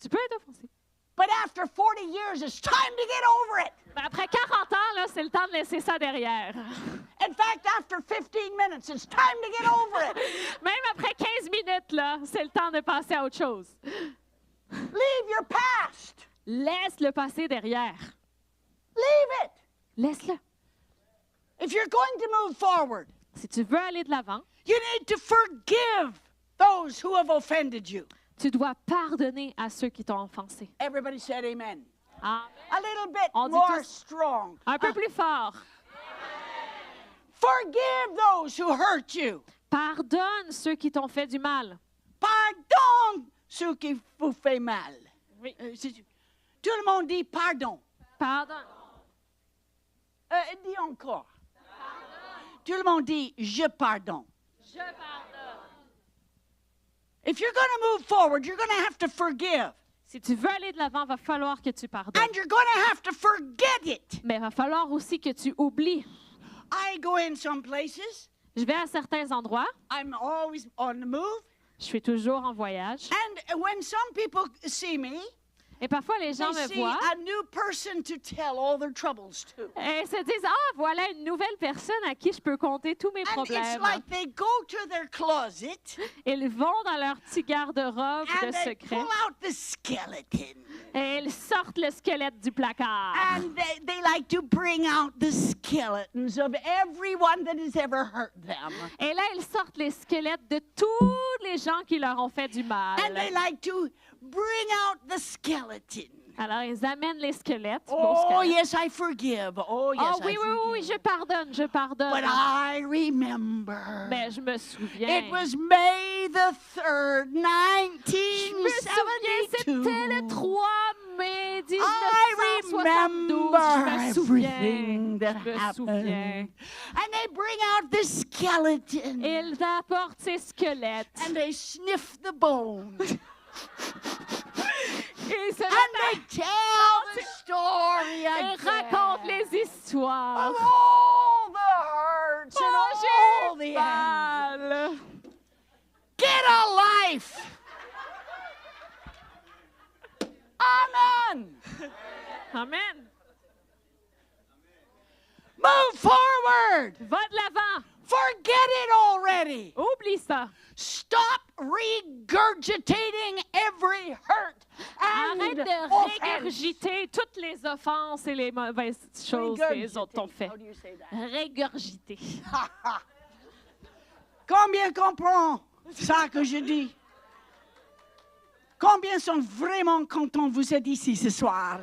Speaker 2: Tu peux être offensé.
Speaker 1: But after 40 years, it's time to get over it.
Speaker 2: Mais après 40 ans, là, c'est le temps de laisser ça derrière.
Speaker 1: In fact, after 15 minutes, it's time to get over it.
Speaker 2: Même après 15 minutes, là, c'est le temps de passer à autre chose.
Speaker 1: Leave your past.
Speaker 2: Laisse le passé derrière.
Speaker 1: Leave it.
Speaker 2: Laisse-le.
Speaker 1: If you're going to move forward,
Speaker 2: Si tu veux aller de l'avant,
Speaker 1: you need to forgive those who have offended you.
Speaker 2: tu dois pardonner à ceux qui t'ont offensé.
Speaker 1: Everybody said amen.
Speaker 2: Amen.
Speaker 1: A little bit
Speaker 2: On dit
Speaker 1: more
Speaker 2: tous-
Speaker 1: strong.
Speaker 2: Un peu plus fort.
Speaker 1: Forgive those who hurt you.
Speaker 2: Pardonne ceux qui t'ont fait du mal.
Speaker 1: Pardonne ceux qui vous font mal.
Speaker 2: Oui.
Speaker 1: Tout le monde dit pardon.
Speaker 2: Pardonne.
Speaker 1: Dis encore. Tout le monde dit je pardonne.
Speaker 2: Je pardonne.
Speaker 1: If you're going to move forward, you're going to have to forgive.
Speaker 2: Si tu veux aller de l'avant, il va falloir que tu pardonnes.
Speaker 1: And you're going to have to forget it.
Speaker 2: Mais il va falloir aussi que tu oublies.
Speaker 1: I go in some places.
Speaker 2: Je vais à certains endroits.
Speaker 1: I'm always on the move.
Speaker 2: Je suis toujours en voyage.
Speaker 1: And when some people see me,
Speaker 2: Et parfois, les
Speaker 1: they
Speaker 2: gens me
Speaker 1: see
Speaker 2: voient
Speaker 1: a new person to tell all their troubles to.
Speaker 2: et se disent « Ah, voilà une nouvelle personne à qui je peux conter tous mes
Speaker 1: And it's
Speaker 2: problèmes.
Speaker 1: like they go to their closet »
Speaker 2: Ils vont dans leur petit garde-robe de
Speaker 1: and they
Speaker 2: secret
Speaker 1: pull out the skeleton.
Speaker 2: et ils sortent le squelette du placard.
Speaker 1: And they like to bring out the skeletons of everyone that has ever hurt them.
Speaker 2: Et là, ils sortent les squelettes de tous les gens qui leur ont fait du mal.
Speaker 1: And they like to bring out the skeleton.
Speaker 2: Alors, ils amènent les squelettes. vos
Speaker 1: Oh,
Speaker 2: squelettes.
Speaker 1: yes, I forgive. Oh, yes,
Speaker 2: Oh oui,
Speaker 1: I
Speaker 2: oui,
Speaker 1: forgive.
Speaker 2: oui, je pardonne, je pardonne.
Speaker 1: But I remember.
Speaker 2: Mais je me souviens.
Speaker 1: It was May the 3rd,
Speaker 2: Je me souviens, c'était
Speaker 1: 1972.
Speaker 2: le 3 mai
Speaker 1: I
Speaker 2: 1972.
Speaker 1: remember
Speaker 2: Je me souviens.
Speaker 1: everything that
Speaker 2: Je me
Speaker 1: happened.
Speaker 2: souviens.
Speaker 1: And they bring out the skeleton.
Speaker 2: Ils apportent ces squelettes.
Speaker 1: And they sniff the bones.
Speaker 2: Et ils se
Speaker 1: And
Speaker 2: mettent
Speaker 1: they tell the story
Speaker 2: à- ils racontent
Speaker 1: again.
Speaker 2: les histoires.
Speaker 1: Of all the hurts and
Speaker 2: Oh,
Speaker 1: all
Speaker 2: j'ai
Speaker 1: the anger.
Speaker 2: mal.
Speaker 1: a life! Amen!
Speaker 2: Amen.
Speaker 1: Move forward!
Speaker 2: Va de l'avant.
Speaker 1: Forget it already!
Speaker 2: Oublie ça.
Speaker 1: Stop regurgitating every hurt and
Speaker 2: Arrête de
Speaker 1: offense.
Speaker 2: régurgiter toutes les offenses et les mauvaises choses que les autres t'ont fait.
Speaker 1: How do you say that?
Speaker 2: Régurgiter.
Speaker 1: Combien comprend ça que je dis? Combien sont vraiment contents vous êtes ici ce soir?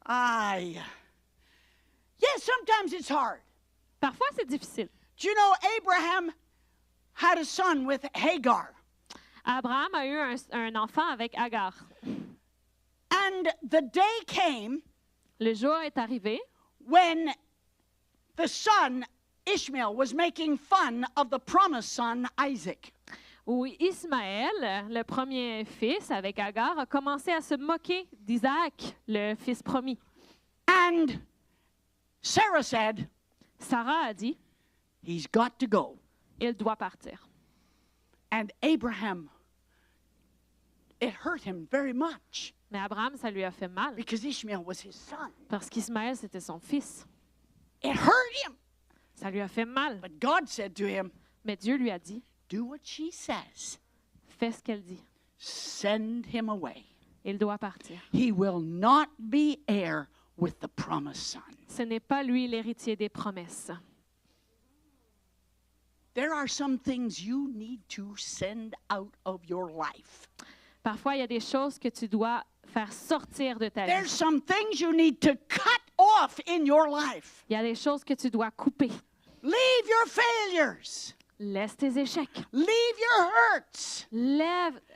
Speaker 1: Aïe. Yes, sometimes it's hard.
Speaker 2: Parfois, c'est difficile.
Speaker 1: Do you know Abraham had a son with Hagar?
Speaker 2: Abraham a eu un enfant avec Agar.
Speaker 1: And the day came
Speaker 2: Le jour est arrivé
Speaker 1: when the son, Ishmael, was making fun of the promised son, Isaac.
Speaker 2: où Ismaël, le premier fils avec Agar, a commencé à se moquer d'Isaac, le fils promis.
Speaker 1: And Sarah said,
Speaker 2: Sarah a dit,
Speaker 1: he's got to go.
Speaker 2: il doit partir.
Speaker 1: And Abraham, it hurt him very much
Speaker 2: Mais Abraham, ça lui a fait mal
Speaker 1: because Ishmael was his son.
Speaker 2: parce qu'Ismaël, c'était son fils.
Speaker 1: It hurt him.
Speaker 2: Ça lui a fait mal.
Speaker 1: But God said to him,
Speaker 2: Mais Dieu lui a dit,
Speaker 1: do what she says.
Speaker 2: fais ce qu'elle dit.
Speaker 1: Send him away.
Speaker 2: Il doit partir.
Speaker 1: He will not be heir with the promised son.
Speaker 2: Ce n'est pas lui l'héritier des promesses.
Speaker 1: There are some things you need to send out of your life.
Speaker 2: Parfois, il y a des choses que tu dois faire sortir de ta
Speaker 1: There's
Speaker 2: vie.
Speaker 1: some things you need to cut off in your life.
Speaker 2: Il y a des choses que tu dois couper.
Speaker 1: Leave your failures.
Speaker 2: Laisse tes échecs.
Speaker 1: Leave your hurts.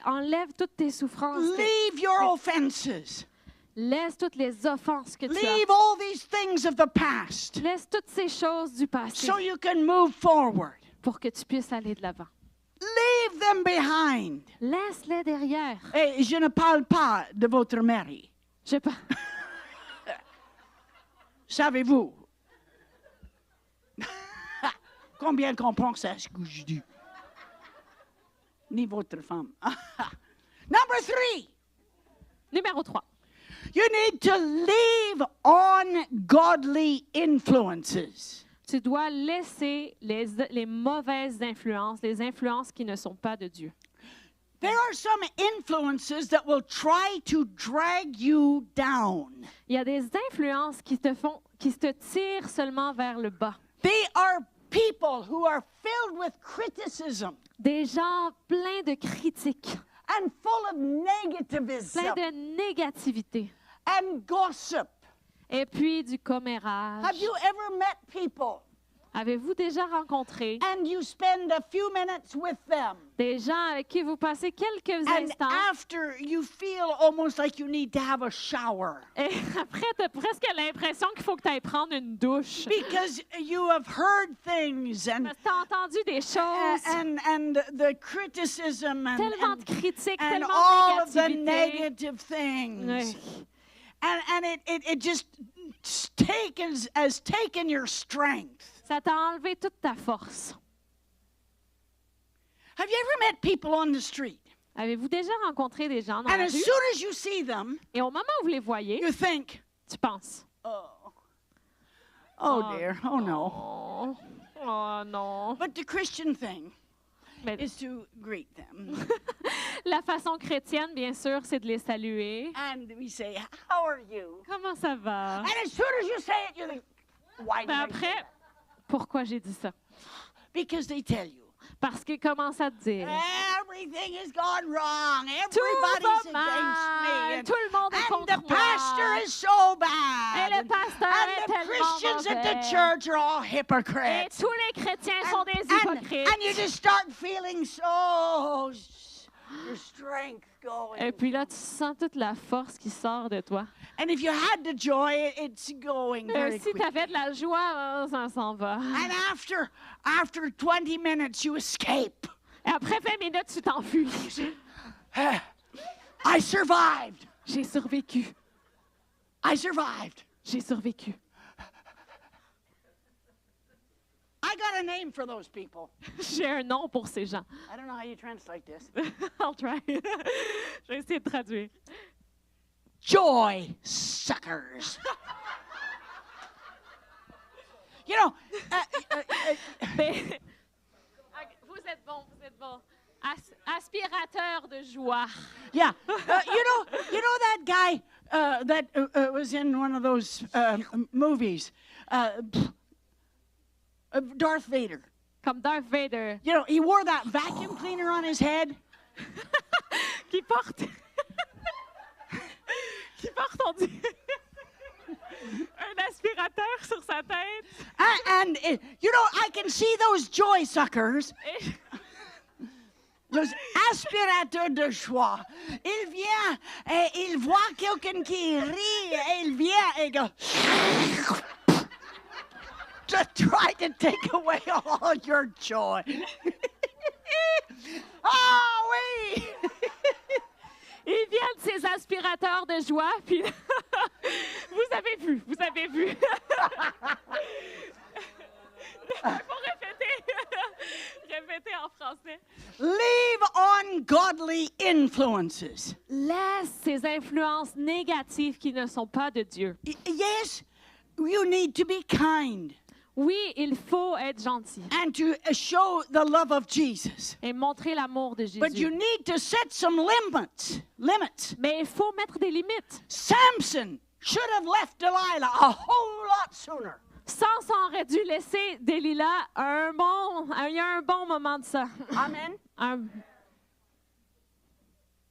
Speaker 2: Enlève toutes tes souffrances.
Speaker 1: Leave your offenses.
Speaker 2: Laisse toutes les offenses que tu as.
Speaker 1: Leave all these things of the past
Speaker 2: Laisse toutes ces choses du passé
Speaker 1: so you can move forward.
Speaker 2: pour que tu puisses aller de l'avant.
Speaker 1: Leave them behind.
Speaker 2: Laisse-les derrière.
Speaker 1: Et je ne parle pas de votre mari.
Speaker 2: Je pas.
Speaker 1: Savez-vous? Combien comprend ça, ce que je dis? Ni votre femme. Number 3.
Speaker 2: Numéro 3.
Speaker 1: You need to leave ungodly influences.
Speaker 2: Tu dois laisser les mauvaises influences, les influences qui ne sont pas de Dieu.
Speaker 1: There are some influences that will try to drag you down.
Speaker 2: Il y a des influences qui te tirent seulement vers le bas.
Speaker 1: They are people who are filled with criticism
Speaker 2: Des gens pleins de critiques,
Speaker 1: and full of negativism
Speaker 2: pleins de négativité.
Speaker 1: and gossip.
Speaker 2: Et puis du commérage.
Speaker 1: Have you ever met people
Speaker 2: Avez-vous déjà rencontré
Speaker 1: and you spend a few minutes with them
Speaker 2: des gens avec qui vous passez quelques
Speaker 1: and
Speaker 2: instants
Speaker 1: after you feel almost like you need to have a shower
Speaker 2: et après tu as presque l'impression qu'il faut que tu ailles prendre une douche
Speaker 1: because you have heard things
Speaker 2: parce que tu as entendu des choses,
Speaker 1: and the criticism
Speaker 2: tellement de critiques,
Speaker 1: and
Speaker 2: tellement
Speaker 1: all
Speaker 2: de
Speaker 1: of the
Speaker 2: négativité.
Speaker 1: negative things.
Speaker 2: Ouais.
Speaker 1: And it just has taken your strength.
Speaker 2: Ça t'a enlevé toute ta force.
Speaker 1: Have you ever met people on the street?
Speaker 2: Avez-vous déjà rencontré des gens dans
Speaker 1: And
Speaker 2: la
Speaker 1: as
Speaker 2: rue
Speaker 1: soon as you see them,
Speaker 2: et au moment où vous les voyez,
Speaker 1: you think,
Speaker 2: tu penses
Speaker 1: oh dear, oh no.
Speaker 2: Oh, oh non.
Speaker 1: But the Christian thing
Speaker 2: Mais
Speaker 1: is to greet them.
Speaker 2: la façon chrétienne, bien sûr, c'est de les saluer.
Speaker 1: And we say, how are you?
Speaker 2: Comment ça va?
Speaker 1: And as soon as you say it, you think, why did
Speaker 2: Mais
Speaker 1: I say
Speaker 2: après,
Speaker 1: that?
Speaker 2: pourquoi j'ai dit ça?
Speaker 1: Because they tell you,
Speaker 2: Parce qu'ils commencent à te dire
Speaker 1: everything has gone wrong.
Speaker 2: tout
Speaker 1: Everybody's
Speaker 2: va
Speaker 1: against me.
Speaker 2: mal, tout le monde est
Speaker 1: And
Speaker 2: contre
Speaker 1: the
Speaker 2: moi.
Speaker 1: pastor is so
Speaker 2: Et
Speaker 1: bad.
Speaker 2: le pasteur
Speaker 1: And
Speaker 2: est
Speaker 1: the
Speaker 2: tellement
Speaker 1: Christians at the
Speaker 2: mauvais.
Speaker 1: church are all
Speaker 2: Et
Speaker 1: hypocrites.
Speaker 2: tous les chrétiens sont des hypocrites.
Speaker 1: And you just start feeling so your strength going.
Speaker 2: Et puis là, tu sens toute la force qui sort de toi.
Speaker 1: And if you had the joy, it's going very
Speaker 2: Si tu
Speaker 1: quickly.
Speaker 2: avais de la joie, ça s'en va.
Speaker 1: And after 20 minutes, you escape.
Speaker 2: Et après 20 minutes, tu t'enfuis.
Speaker 1: I survived.
Speaker 2: J'ai survécu.
Speaker 1: I survived.
Speaker 2: J'ai survécu.
Speaker 1: I got a name for those people.
Speaker 2: J'ai un nom pour ces gens.
Speaker 1: I don't know how you translate this.
Speaker 2: I'll try. Je vais essayer de traduire.
Speaker 1: Joy suckers. You know,
Speaker 2: Mais- vous êtes bon, vous êtes bon. Aspirateur de joie.
Speaker 1: yeah. You know that guy that was in one of those movies, Darth Vader.
Speaker 2: Comme Darth Vader.
Speaker 1: You know, he wore that vacuum cleaner on his head.
Speaker 2: Qui porte. Qui porte, on dit. Un aspirateur sur sa tête.
Speaker 1: And you know, I can see those joy suckers,
Speaker 2: Et-
Speaker 1: those aspirateurs de joie. Il vient et il voit quelqu'un qui rit et il vient et go to try to take away all your joy. Ah oui!
Speaker 2: Il vient de ces aspirateurs de joie, puis vous avez vu. Il faut répéter en français.
Speaker 1: Leave ungodly influences.
Speaker 2: Laisse ces influences négatives qui ne sont pas de Dieu.
Speaker 1: Yes, you need to be kind
Speaker 2: Oui, il faut être gentil
Speaker 1: and to show the love of Jesus.
Speaker 2: et montrer l'amour de
Speaker 1: But you
Speaker 2: Jésus.
Speaker 1: need to set some limits.
Speaker 2: Mais il faut mettre des limites.
Speaker 1: Samson should have left Delilah a whole lot sooner.
Speaker 2: Samson aurait dû laisser Delilah il y a un bon moment de ça.
Speaker 1: Amen.
Speaker 2: Un-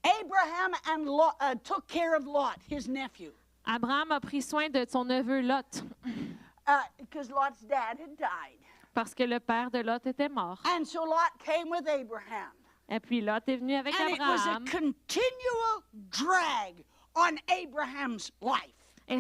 Speaker 1: Abraham and Lot, took care of Lot, his nephew,
Speaker 2: Abraham a pris soin de son neveu Lot
Speaker 1: because Lot's dad had died.
Speaker 2: parce que le père de Lot était mort.
Speaker 1: And so Lot came with Abraham.
Speaker 2: Et puis Lot est venu avec
Speaker 1: And it was a
Speaker 2: Abraham.
Speaker 1: continual drag on Abraham's life.
Speaker 2: Et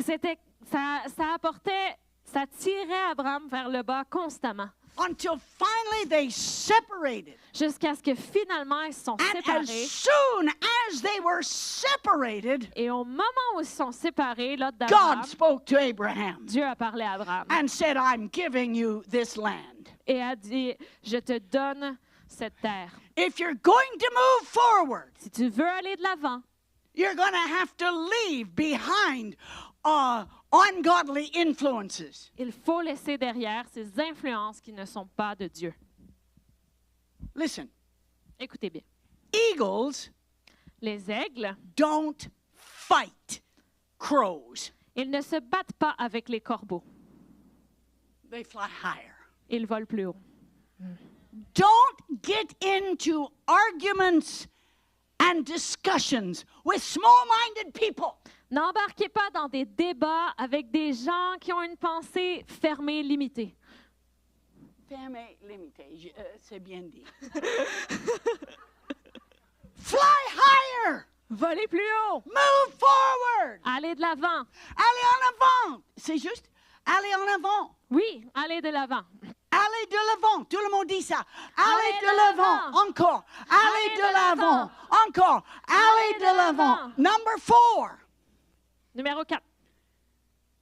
Speaker 2: ça tirait Abraham vers le bas constamment.
Speaker 1: Until finally they separated.
Speaker 2: Jusqu'à ce que finalement ils se sont
Speaker 1: And
Speaker 2: séparés.
Speaker 1: as soon as they were separated,
Speaker 2: Et au moment où ils se sont séparés, Lot d'Abraham,
Speaker 1: God spoke to Abraham
Speaker 2: Dieu a parlé à Abraham
Speaker 1: and said, I'm giving you this land.
Speaker 2: et a dit, je te donne cette terre.
Speaker 1: If you're going to move forward,
Speaker 2: Si tu veux aller de l'avant,
Speaker 1: you're going to have to leave behind ungodly influences.
Speaker 2: il faut laisser derrière ces influences qui ne sont pas de Dieu.
Speaker 1: Listen,
Speaker 2: Écoutez bien.
Speaker 1: eagles
Speaker 2: Les aigles,
Speaker 1: don't fight crows.
Speaker 2: ils ne se battent pas avec les corbeaux.
Speaker 1: They fly higher.
Speaker 2: Ils volent plus haut.
Speaker 1: Don't get into arguments and discussions with small-minded people.
Speaker 2: N'embarquez pas dans des débats avec des gens qui ont une pensée fermée, limitée.
Speaker 1: Fermé, limité, c'est bien dit. Fly higher.
Speaker 2: Volez plus haut.
Speaker 1: Move forward.
Speaker 2: Allez de l'avant.
Speaker 1: Allez en avant. C'est juste, allez en avant.
Speaker 2: Oui, allez de l'avant.
Speaker 1: Allez de l'avant. Tout le monde dit ça. Allez de l'avant. Encore. Allez de l'avant. Encore. Allez de l'avant. Number 4.
Speaker 2: Numéro 4.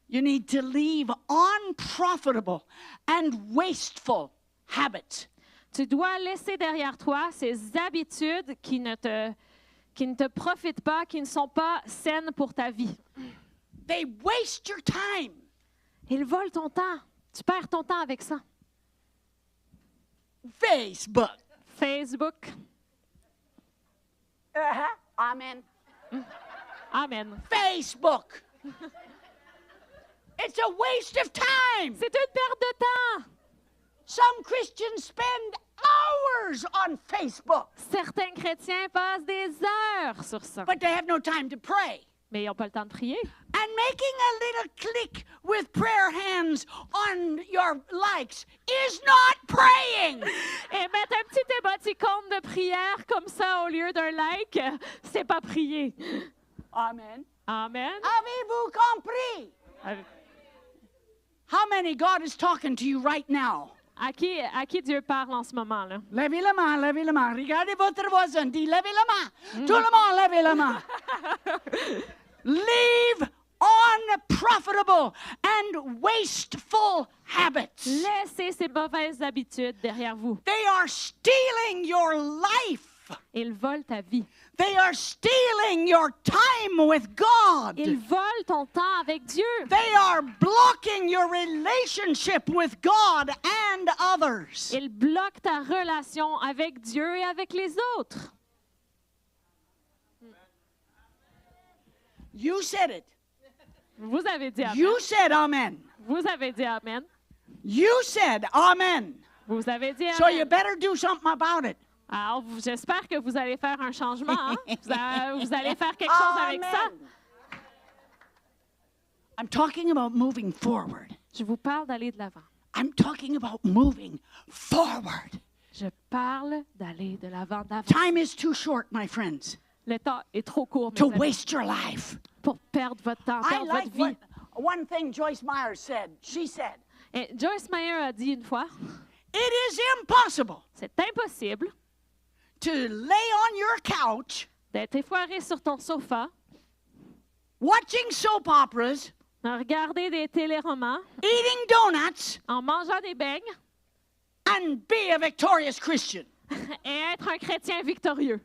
Speaker 1: You need to leave unprofitable and wasteful habits.
Speaker 2: Tu dois laisser derrière toi ces habitudes qui ne te profitent pas, qui ne sont pas saines pour ta vie.
Speaker 1: They waste your time.
Speaker 2: Ils volent ton temps. Tu perds ton temps avec ça.
Speaker 1: Facebook.
Speaker 2: Facebook.
Speaker 1: Amen.
Speaker 2: Amen.
Speaker 1: Facebook. It's a waste of time.
Speaker 2: C'est une perte de temps.
Speaker 1: Some Christians spend hours on Facebook,
Speaker 2: Certains chrétiens passent des heures sur ça,
Speaker 1: but they have no time to pray.
Speaker 2: mais ils n'ont pas le temps de prier.
Speaker 1: And making a little click with prayer hands on your likes is not praying.
Speaker 2: Et mettre un petit émoticône de prière comme ça au lieu d'un like, c'est pas prier.
Speaker 1: Amen.
Speaker 2: Amen.
Speaker 1: Avez-vous compris? How many God is talking to you right now?
Speaker 2: À qui Dieu parle en ce moment, là?
Speaker 1: Levez la main, levez la main. Regardez votre voisin, dit levez la main. Tout le monde, levez la main. Leave unprofitable and wasteful habits.
Speaker 2: Laissez ces mauvaises habitudes derrière vous.
Speaker 1: They are stealing your life.
Speaker 2: Ils volent ta vie.
Speaker 1: They are stealing your time with God.
Speaker 2: Ils volent ton temps avec Dieu.
Speaker 1: They are blocking your relationship with God and others.
Speaker 2: Ils bloquent ta relation avec Dieu et avec les autres.
Speaker 1: You said it.
Speaker 2: Vous avez dit Amen.
Speaker 1: You said amen.
Speaker 2: Vous avez dit Amen.
Speaker 1: You said amen.
Speaker 2: Vous avez dit
Speaker 1: So you
Speaker 2: Amen.
Speaker 1: better do something about it.
Speaker 2: Alors, j'espère que vous allez faire un changement. Hein? Vous allez faire quelque chose avec ça.
Speaker 1: Amen. I'm talking about moving forward.
Speaker 2: Je vous parle d'aller de l'avant.
Speaker 1: I'm talking about moving forward.
Speaker 2: Je parle d'aller de l'avant, d'avant.
Speaker 1: Time is too short, my friends,
Speaker 2: Le temps est trop court, mes
Speaker 1: to
Speaker 2: amis,
Speaker 1: waste your life.
Speaker 2: pour perdre votre temps,
Speaker 1: I
Speaker 2: perdre
Speaker 1: like
Speaker 2: votre vie.
Speaker 1: one thing Joyce Meyer said. She said,
Speaker 2: Et Joyce Meyer a dit une fois,
Speaker 1: it is impossible
Speaker 2: c'est impossible
Speaker 1: to lay on your couch
Speaker 2: d'être effoiré sur ton sofa,
Speaker 1: watching soap operas,
Speaker 2: à regarder des téléromans,
Speaker 1: eating donuts,
Speaker 2: en mangeant des beignes
Speaker 1: and be a victorious Christian.
Speaker 2: et être un chrétien victorieux.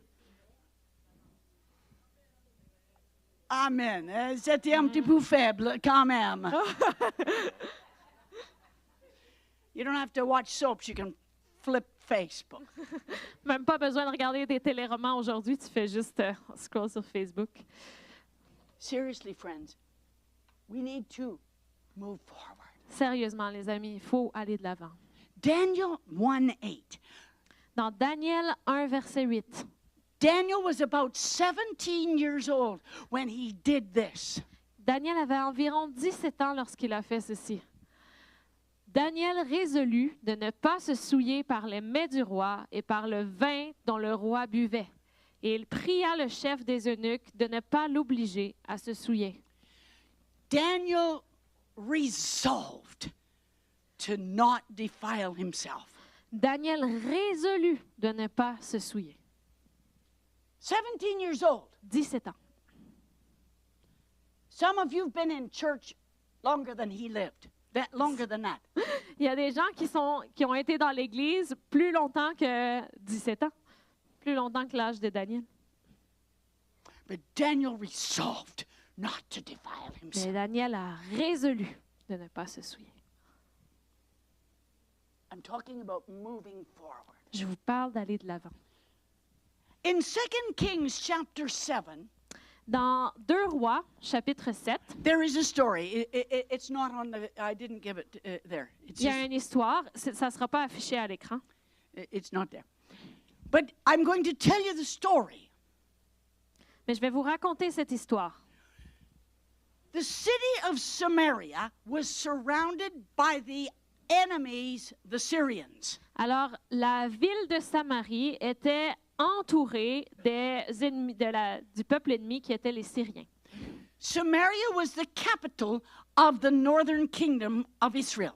Speaker 1: Amen. C'était un petit peu faible quand même. You don't have to watch soaps. You can flip Facebook.
Speaker 2: Même pas besoin de regarder des téléromans aujourd'hui, tu fais juste scroll sur Facebook.
Speaker 1: Seriously, friends, we need to move forward.
Speaker 2: Sérieusement, les amis, il faut aller de l'avant.
Speaker 1: Daniel 1:8.
Speaker 2: Dans Daniel 1, verset 8,
Speaker 1: Daniel was about 17 years old when he did this.
Speaker 2: Daniel avait environ 17 ans lorsqu'il a fait ceci. Daniel résolut de ne pas se souiller par les mets du roi et par le vin dont le roi buvait. Et il pria le chef des eunuques de ne pas l'obliger à se souiller.
Speaker 1: Daniel resolved to not defile himself.
Speaker 2: Daniel résolut de ne pas se souiller.
Speaker 1: 17 years old.
Speaker 2: 17 ans.
Speaker 1: Some of you have been in church longer than he lived. Longer than that.
Speaker 2: Il y a des gens qui ont été dans l'Église plus longtemps que 17 ans, plus longtemps que l'âge de Daniel.
Speaker 1: But Daniel resolved not to defile
Speaker 2: Mais
Speaker 1: himself.
Speaker 2: Daniel a résolu de ne pas se souiller.
Speaker 1: I'm talking about moving forward.
Speaker 2: Je vous parle d'aller de l'avant.
Speaker 1: In 2 Kings chapter 7,
Speaker 2: Dans 2 Rois, chapitre 7,
Speaker 1: there is a story. It's not on the, I didn't give it there.
Speaker 2: il y a une histoire. Ça ne sera pas affiché à l'écran.
Speaker 1: It's not there. But I'm going to tell you the story.
Speaker 2: Mais je vais vous raconter cette histoire.
Speaker 1: The city of Samaria was surrounded by the enemies, the Syrians.
Speaker 2: Alors, la ville de Samarie était entourée des ennemis, du peuple ennemi qui étaient les Syriens.
Speaker 1: Samaria was the capital of the northern kingdom of Israel.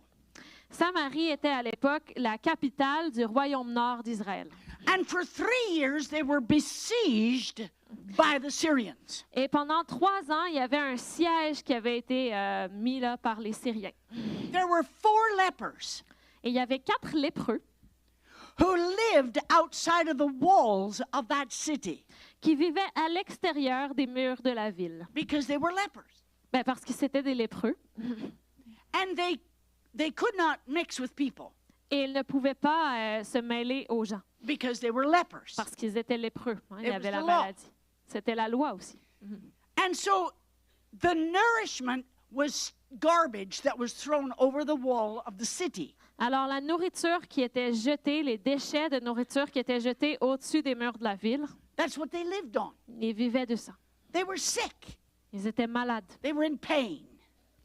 Speaker 2: Samarie était à l'époque la capitale du royaume nord d'Israël.
Speaker 1: And for 3 years, they were besieged by the Syrians.
Speaker 2: Et pendant 3 ans, il y avait un siège qui avait été mis là par les Syriens.
Speaker 1: There were 4 lepers
Speaker 2: Et il y avait 4 lépreux
Speaker 1: who lived outside of the walls of that city
Speaker 2: qui vivaient à l'extérieur des murs de la ville.
Speaker 1: because they were lepers.
Speaker 2: Ben, parce que c'était des lépreux.
Speaker 1: And they could not mix with people
Speaker 2: Et ils ne pouvaient pas se mêler aux gens
Speaker 1: because they were lepers.
Speaker 2: parce qu'ils étaient lépreux. Hein, il y
Speaker 1: It
Speaker 2: avait
Speaker 1: was
Speaker 2: la
Speaker 1: the law.
Speaker 2: maladie. C'était la loi aussi.
Speaker 1: And so the nourishment was garbage that was thrown over the wall of the city.
Speaker 2: Alors, la nourriture qui était jetée, les déchets de nourriture qui étaient jetés au-dessus des murs de la ville,
Speaker 1: That's what they lived on.
Speaker 2: ils vivaient de ça.
Speaker 1: They were sick.
Speaker 2: Ils étaient malades
Speaker 1: They were in pain.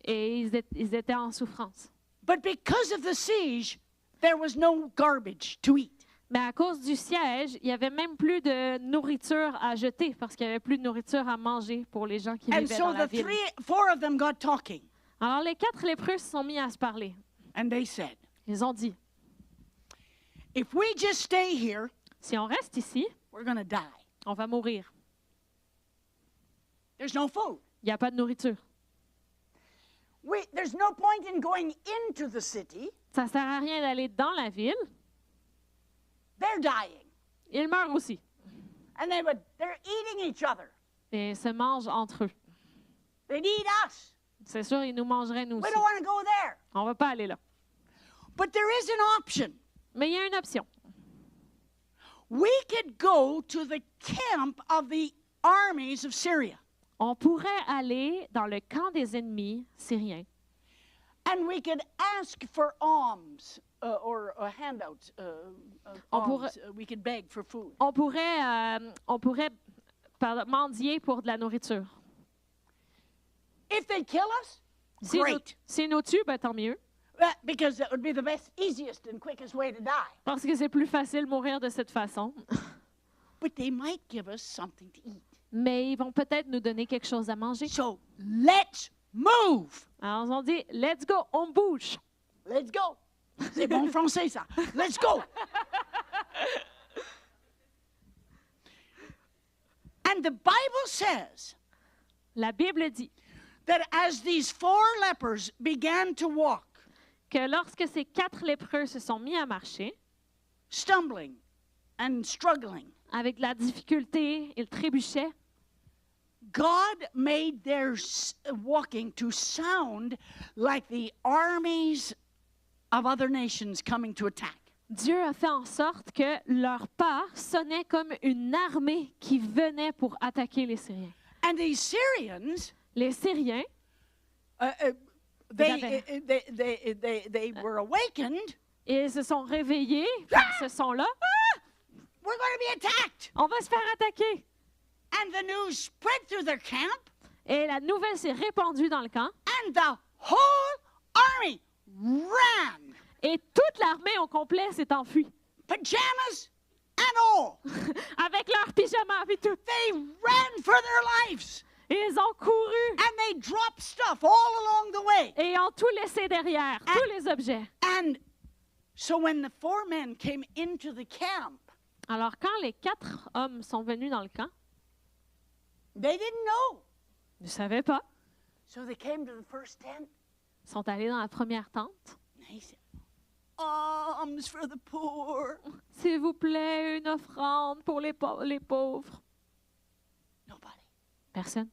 Speaker 2: et ils étaient en souffrance.
Speaker 1: But because of the siege, there was no garbage to eat.
Speaker 2: Mais à cause du siège, il n'y avait même plus de nourriture à jeter parce qu'il n'y avait plus de nourriture à manger pour les gens qui
Speaker 1: And
Speaker 2: vivaient
Speaker 1: so
Speaker 2: dans la
Speaker 1: the
Speaker 2: ville.
Speaker 1: 4 of them got talking.
Speaker 2: Alors, les 4 lépreux se sont mis à se parler.
Speaker 1: And they said,
Speaker 2: Ils ont dit,
Speaker 1: if we just stay here,
Speaker 2: si on reste ici,
Speaker 1: we're going to die.
Speaker 2: on va mourir.
Speaker 1: There's no food.
Speaker 2: Il n'y a pas de nourriture.
Speaker 1: there's no point in going into the city.
Speaker 2: Ça ne sert à rien d'aller dans la ville.
Speaker 1: They're dying.
Speaker 2: Ils meurent aussi.
Speaker 1: And they're eating each other.
Speaker 2: Et se mangent entre eux.
Speaker 1: They'd eat us.
Speaker 2: C'est sûr, ils nous mangeraient nous
Speaker 1: We
Speaker 2: aussi.
Speaker 1: don't want to go there.
Speaker 2: On ne va pas aller là.
Speaker 1: But there is an option.
Speaker 2: Mais il y a une option.
Speaker 1: We could go to the camp of the armies of Syria.
Speaker 2: On pourrait aller dans le camp des ennemis syriens.
Speaker 1: And we could ask for alms or handouts.
Speaker 2: On pourrait-
Speaker 1: We could beg for food.
Speaker 2: On pourrait mendier pour de la nourriture.
Speaker 1: If they kill us, great.
Speaker 2: S'ils nous tuent, ben, tant mieux.
Speaker 1: Because that would be the best, easiest, and quickest way to die.
Speaker 2: Parce que c'est plus facile mourir de cette façon.
Speaker 1: But they might give us something to eat.
Speaker 2: Mais ils vont peut-être nous donner quelque chose à manger.
Speaker 1: So let's move.
Speaker 2: Alors, ils ont dit, let's go, on bouge.
Speaker 1: Let's go. C'est bon français, ça. Let's go. And the Bible says
Speaker 2: La Bible dit
Speaker 1: that as these 4 lepers began to walk,
Speaker 2: que lorsque ces 4 lépreux se sont mis à marcher,
Speaker 1: stumbling and struggling,
Speaker 2: avec de la difficulté, ils trébuchaient,
Speaker 1: God made their walking to sound like the armies of other nations coming to attack.
Speaker 2: Dieu a fait en sorte que leur pas sonnait comme une armée qui venait pour attaquer les Syriens.
Speaker 1: And these Syrians,
Speaker 2: Les Syriens,
Speaker 1: they were awakened.
Speaker 2: ils se sont réveillés, ce son-là,
Speaker 1: We're going to be attacked.
Speaker 2: on va se faire attaquer.
Speaker 1: And the news spread through their camp,
Speaker 2: Et la nouvelle s'est répandue dans le camp,
Speaker 1: and the whole army ran,
Speaker 2: et toute l'armée au complet s'est enfuie,
Speaker 1: pajamas and all.
Speaker 2: avec leurs pyjamas et tout.
Speaker 1: They ran for their lives,
Speaker 2: Et ils ont couru,
Speaker 1: and they dropped stuff all along the way.
Speaker 2: et ils ont tout laissé derrière, tous les objets.
Speaker 1: And so when the 4 men came into the camp,
Speaker 2: Alors, quand les 4 hommes sont venus dans le camp,
Speaker 1: they didn't know.
Speaker 2: ils ne savaient pas.
Speaker 1: So they came to the first tent,
Speaker 2: Ils sont allés dans la première tente.
Speaker 1: and he said, alms for the poor.
Speaker 2: S'il vous plaît, une offrande pour les pauvres.
Speaker 1: Nobody.
Speaker 2: Personne.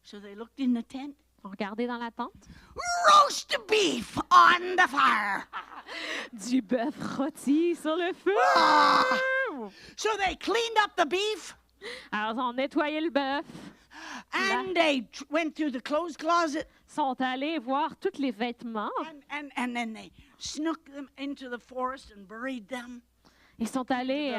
Speaker 1: So they looked in the tent.
Speaker 2: Ils ont regardé dans la tente.
Speaker 1: Roast beef on the fire.
Speaker 2: Du bœuf rôti sur le feu.
Speaker 1: Ah! So they cleaned up the beef,
Speaker 2: Alors, ils ont nettoyé le bœuf.
Speaker 1: and they went through the clothes closet,
Speaker 2: Ils sont allés voir tous les vêtements.
Speaker 1: and then they snuck them into the forest and buried them.
Speaker 2: Ils sont allés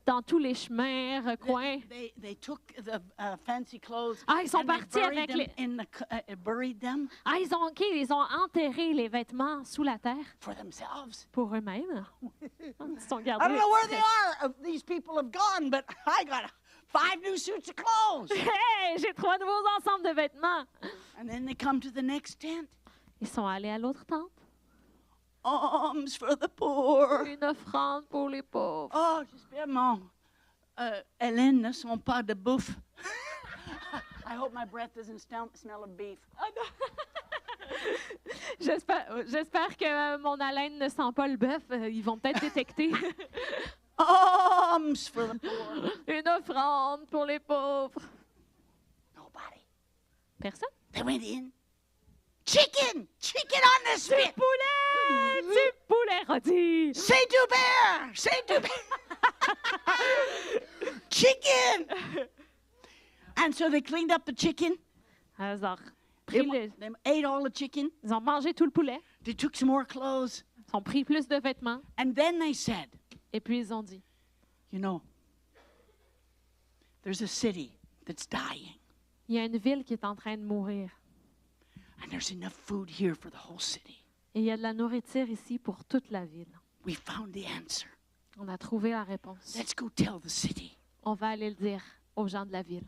Speaker 2: dans tous les chemins, recoins.
Speaker 1: They took the fancy clothes
Speaker 2: Ils sont
Speaker 1: and they
Speaker 2: partis
Speaker 1: buried
Speaker 2: avec
Speaker 1: them
Speaker 2: les...
Speaker 1: in the buried them
Speaker 2: ils ont enterré les vêtements sous la terre
Speaker 1: for themselves.
Speaker 2: pour eux-mêmes. Ils sont
Speaker 1: I
Speaker 2: gardés.
Speaker 1: don't know where they are. These people have gone, but I got 5 new suits of clothes.
Speaker 2: Hey, j'ai 3 nouveaux ensembles de vêtements.
Speaker 1: And then they come to the next tent.
Speaker 2: Ils sont allés à l'autre tente.
Speaker 1: Alms for the poor.
Speaker 2: Une offrande pour les pauvres.
Speaker 1: Oh, j'espère Hélène ne sont pas de bouffe. I hope my breath doesn't smell of beef.
Speaker 2: J'espère que mon haleine ne sent pas le bœuf. Ils vont peut-être détecter.
Speaker 1: Alms for the poor.
Speaker 2: Une offrande pour les pauvres.
Speaker 1: Nobody.
Speaker 2: Personne?
Speaker 1: They went in. Chicken on the spit.
Speaker 2: Du poulet rôti.
Speaker 1: Say to bear. Say to bear. Chicken. And so they cleaned up the chicken.
Speaker 2: Ils ont,
Speaker 1: They ate all the chicken.
Speaker 2: ils ont mangé tout le poulet.
Speaker 1: They took some more clothes.
Speaker 2: Ils ont pris plus de vêtements.
Speaker 1: And then they said,
Speaker 2: Et puis ils ont dit,
Speaker 1: you know, there's a city that's dying.
Speaker 2: il y a une ville qui est en train de mourir.
Speaker 1: And there's enough food here for the whole city.
Speaker 2: Et il y a de la nourriture ici pour toute la ville.
Speaker 1: We found the answer.
Speaker 2: On a trouvé la réponse.
Speaker 1: Let's go tell the city.
Speaker 2: On va aller le dire aux gens de la ville.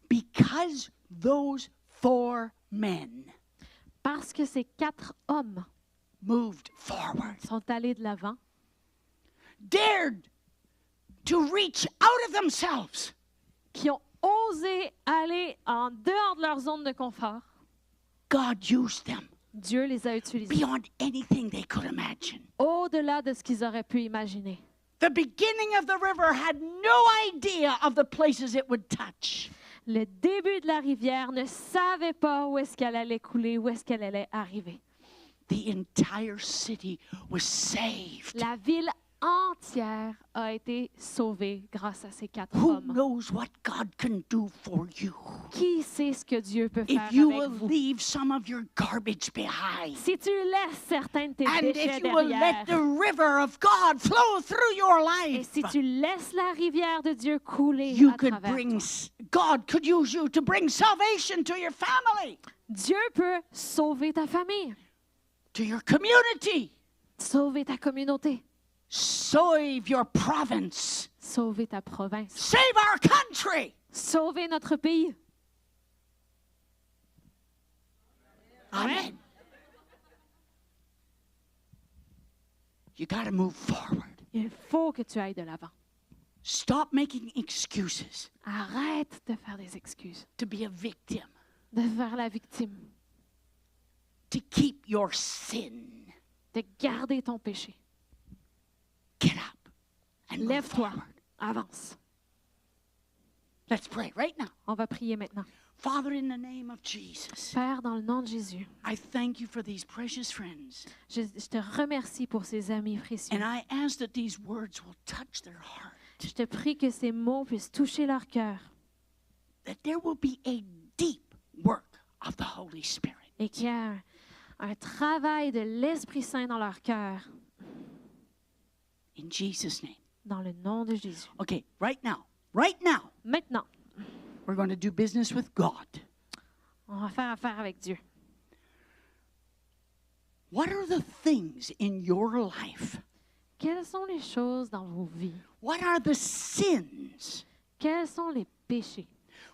Speaker 1: Because those 4 men
Speaker 2: Parce que ces 4 hommes
Speaker 1: moved forward,
Speaker 2: sont allés de l'avant,
Speaker 1: dared to reach out of themselves
Speaker 2: qui ont osé aller en dehors de leur zone de confort,
Speaker 1: God used them
Speaker 2: Dieu les a utilisés
Speaker 1: beyond anything they could imagine.
Speaker 2: au-delà de ce qu'ils auraient pu imaginer.
Speaker 1: The beginning of the river had no idea of the places it would touch.
Speaker 2: Le début de la rivière ne savait pas où est-ce qu'elle allait couler, où est-ce qu'elle allait arriver.
Speaker 1: The entire city was saved.
Speaker 2: La ville entière a été sauvée grâce à ces 4
Speaker 1: Who
Speaker 2: hommes.
Speaker 1: knows what God can do for you?
Speaker 2: Qui sait ce que Dieu peut faire
Speaker 1: If you
Speaker 2: avec
Speaker 1: will
Speaker 2: vous?
Speaker 1: leave some of your garbage behind,
Speaker 2: Si tu laisses certains de tes
Speaker 1: and
Speaker 2: déchets
Speaker 1: if you will let
Speaker 2: derrière,
Speaker 1: the river of God flow through your
Speaker 2: et
Speaker 1: life,
Speaker 2: si tu laisses la rivière de Dieu couler
Speaker 1: you
Speaker 2: à
Speaker 1: could
Speaker 2: travers
Speaker 1: bring,
Speaker 2: toi,
Speaker 1: God could use you to bring salvation to your family,
Speaker 2: Dieu peut sauver ta famille,
Speaker 1: to your community,
Speaker 2: sauver ta communauté,
Speaker 1: save your province,
Speaker 2: sauver ta province,
Speaker 1: save our country.
Speaker 2: sauver notre pays.
Speaker 1: Amen. You got to move forward.
Speaker 2: Il faut que tu ailles de l'avant.
Speaker 1: Stop making excuses
Speaker 2: Arrête de faire des excuses,
Speaker 1: to be a victim,
Speaker 2: de faire la victime,
Speaker 1: to keep your sin.
Speaker 2: de garder ton péché.
Speaker 1: Get up and move
Speaker 2: Lève-toi,
Speaker 1: forward.
Speaker 2: avance.
Speaker 1: Let's pray right now.
Speaker 2: On va prier maintenant.
Speaker 1: Father, in the name of Jesus,
Speaker 2: Père, dans le nom de Jésus,
Speaker 1: I thank you for these precious friends.
Speaker 2: je te remercie pour ces amis précieux.
Speaker 1: And I ask that these words will touch their heart,
Speaker 2: Je te prie que ces mots puissent toucher leur cœur
Speaker 1: that there will be a deep work of the Holy Spirit.
Speaker 2: et qu'il y a un travail de l'Esprit Saint dans leur cœur,
Speaker 1: In Jesus' name.
Speaker 2: dans le nom de Jésus.
Speaker 1: Okay, right now,
Speaker 2: Maintenant,
Speaker 1: we're going to do business with God.
Speaker 2: on va faire affaire avec Dieu.
Speaker 1: What are the things in your life?
Speaker 2: Quelles sont les choses dans vos vies?
Speaker 1: What are the sins?
Speaker 2: Quels sont les péchés?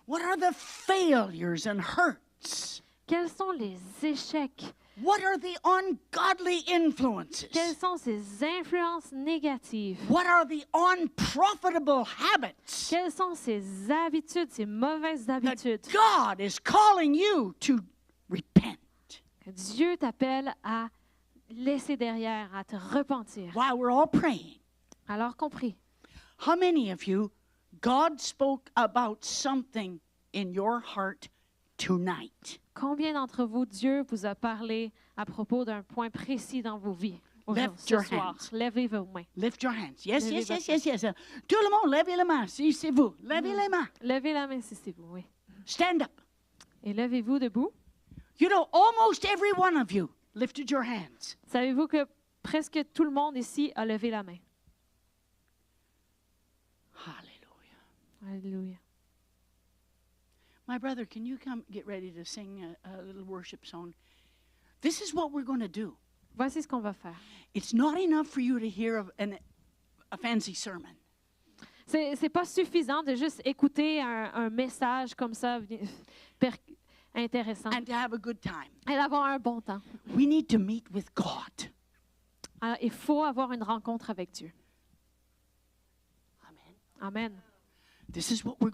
Speaker 1: What are the failures and hurts?
Speaker 2: Quels sont les échecs?
Speaker 1: What are the ungodly influences?
Speaker 2: Quelles sont ces influences négatives?
Speaker 1: What are the unprofitable habits
Speaker 2: Quelles sont ces habitudes, ces mauvaises
Speaker 1: that
Speaker 2: habitudes
Speaker 1: God is calling you to repent?
Speaker 2: que Dieu t'appelle à laisser derrière, à te repentir?
Speaker 1: While we're all praying,
Speaker 2: Alors compris,
Speaker 1: how many of you, God spoke about something in your heart tonight?
Speaker 2: combien d'entre vous, Dieu vous a parlé à propos d'un point précis dans vos vies aujourd'hui,
Speaker 1: Lift
Speaker 2: ce
Speaker 1: your
Speaker 2: soir?
Speaker 1: hands.
Speaker 2: Levez vos mains.
Speaker 1: Lift your hands. Yes,
Speaker 2: Levez
Speaker 1: yes,
Speaker 2: votre
Speaker 1: yes, yes, yes. Tout le monde, levez les mains. Si c'est vous, levez les mains.
Speaker 2: Levez la main si c'est vous, oui.
Speaker 1: Stand up.
Speaker 2: Et levez-vous debout.
Speaker 1: You know, almost every one of you lifted your hands.
Speaker 2: Savez-vous que presque tout le monde ici a levé la main?
Speaker 1: Hallelujah.
Speaker 2: Alléluia.
Speaker 1: My brother, can you come get ready to sing a little worship song? This is what we're going to do.
Speaker 2: Voici ce qu'on va faire.
Speaker 1: It's not enough for you to hear a fancy sermon.
Speaker 2: C'est pas suffisant de juste écouter un message comme ça intéressant
Speaker 1: And to have a good time.
Speaker 2: et d'avoir un bon temps.
Speaker 1: We need to meet with God.
Speaker 2: Alors, il faut avoir une rencontre avec Dieu.
Speaker 1: Amen.
Speaker 2: Amen.
Speaker 1: This is what we're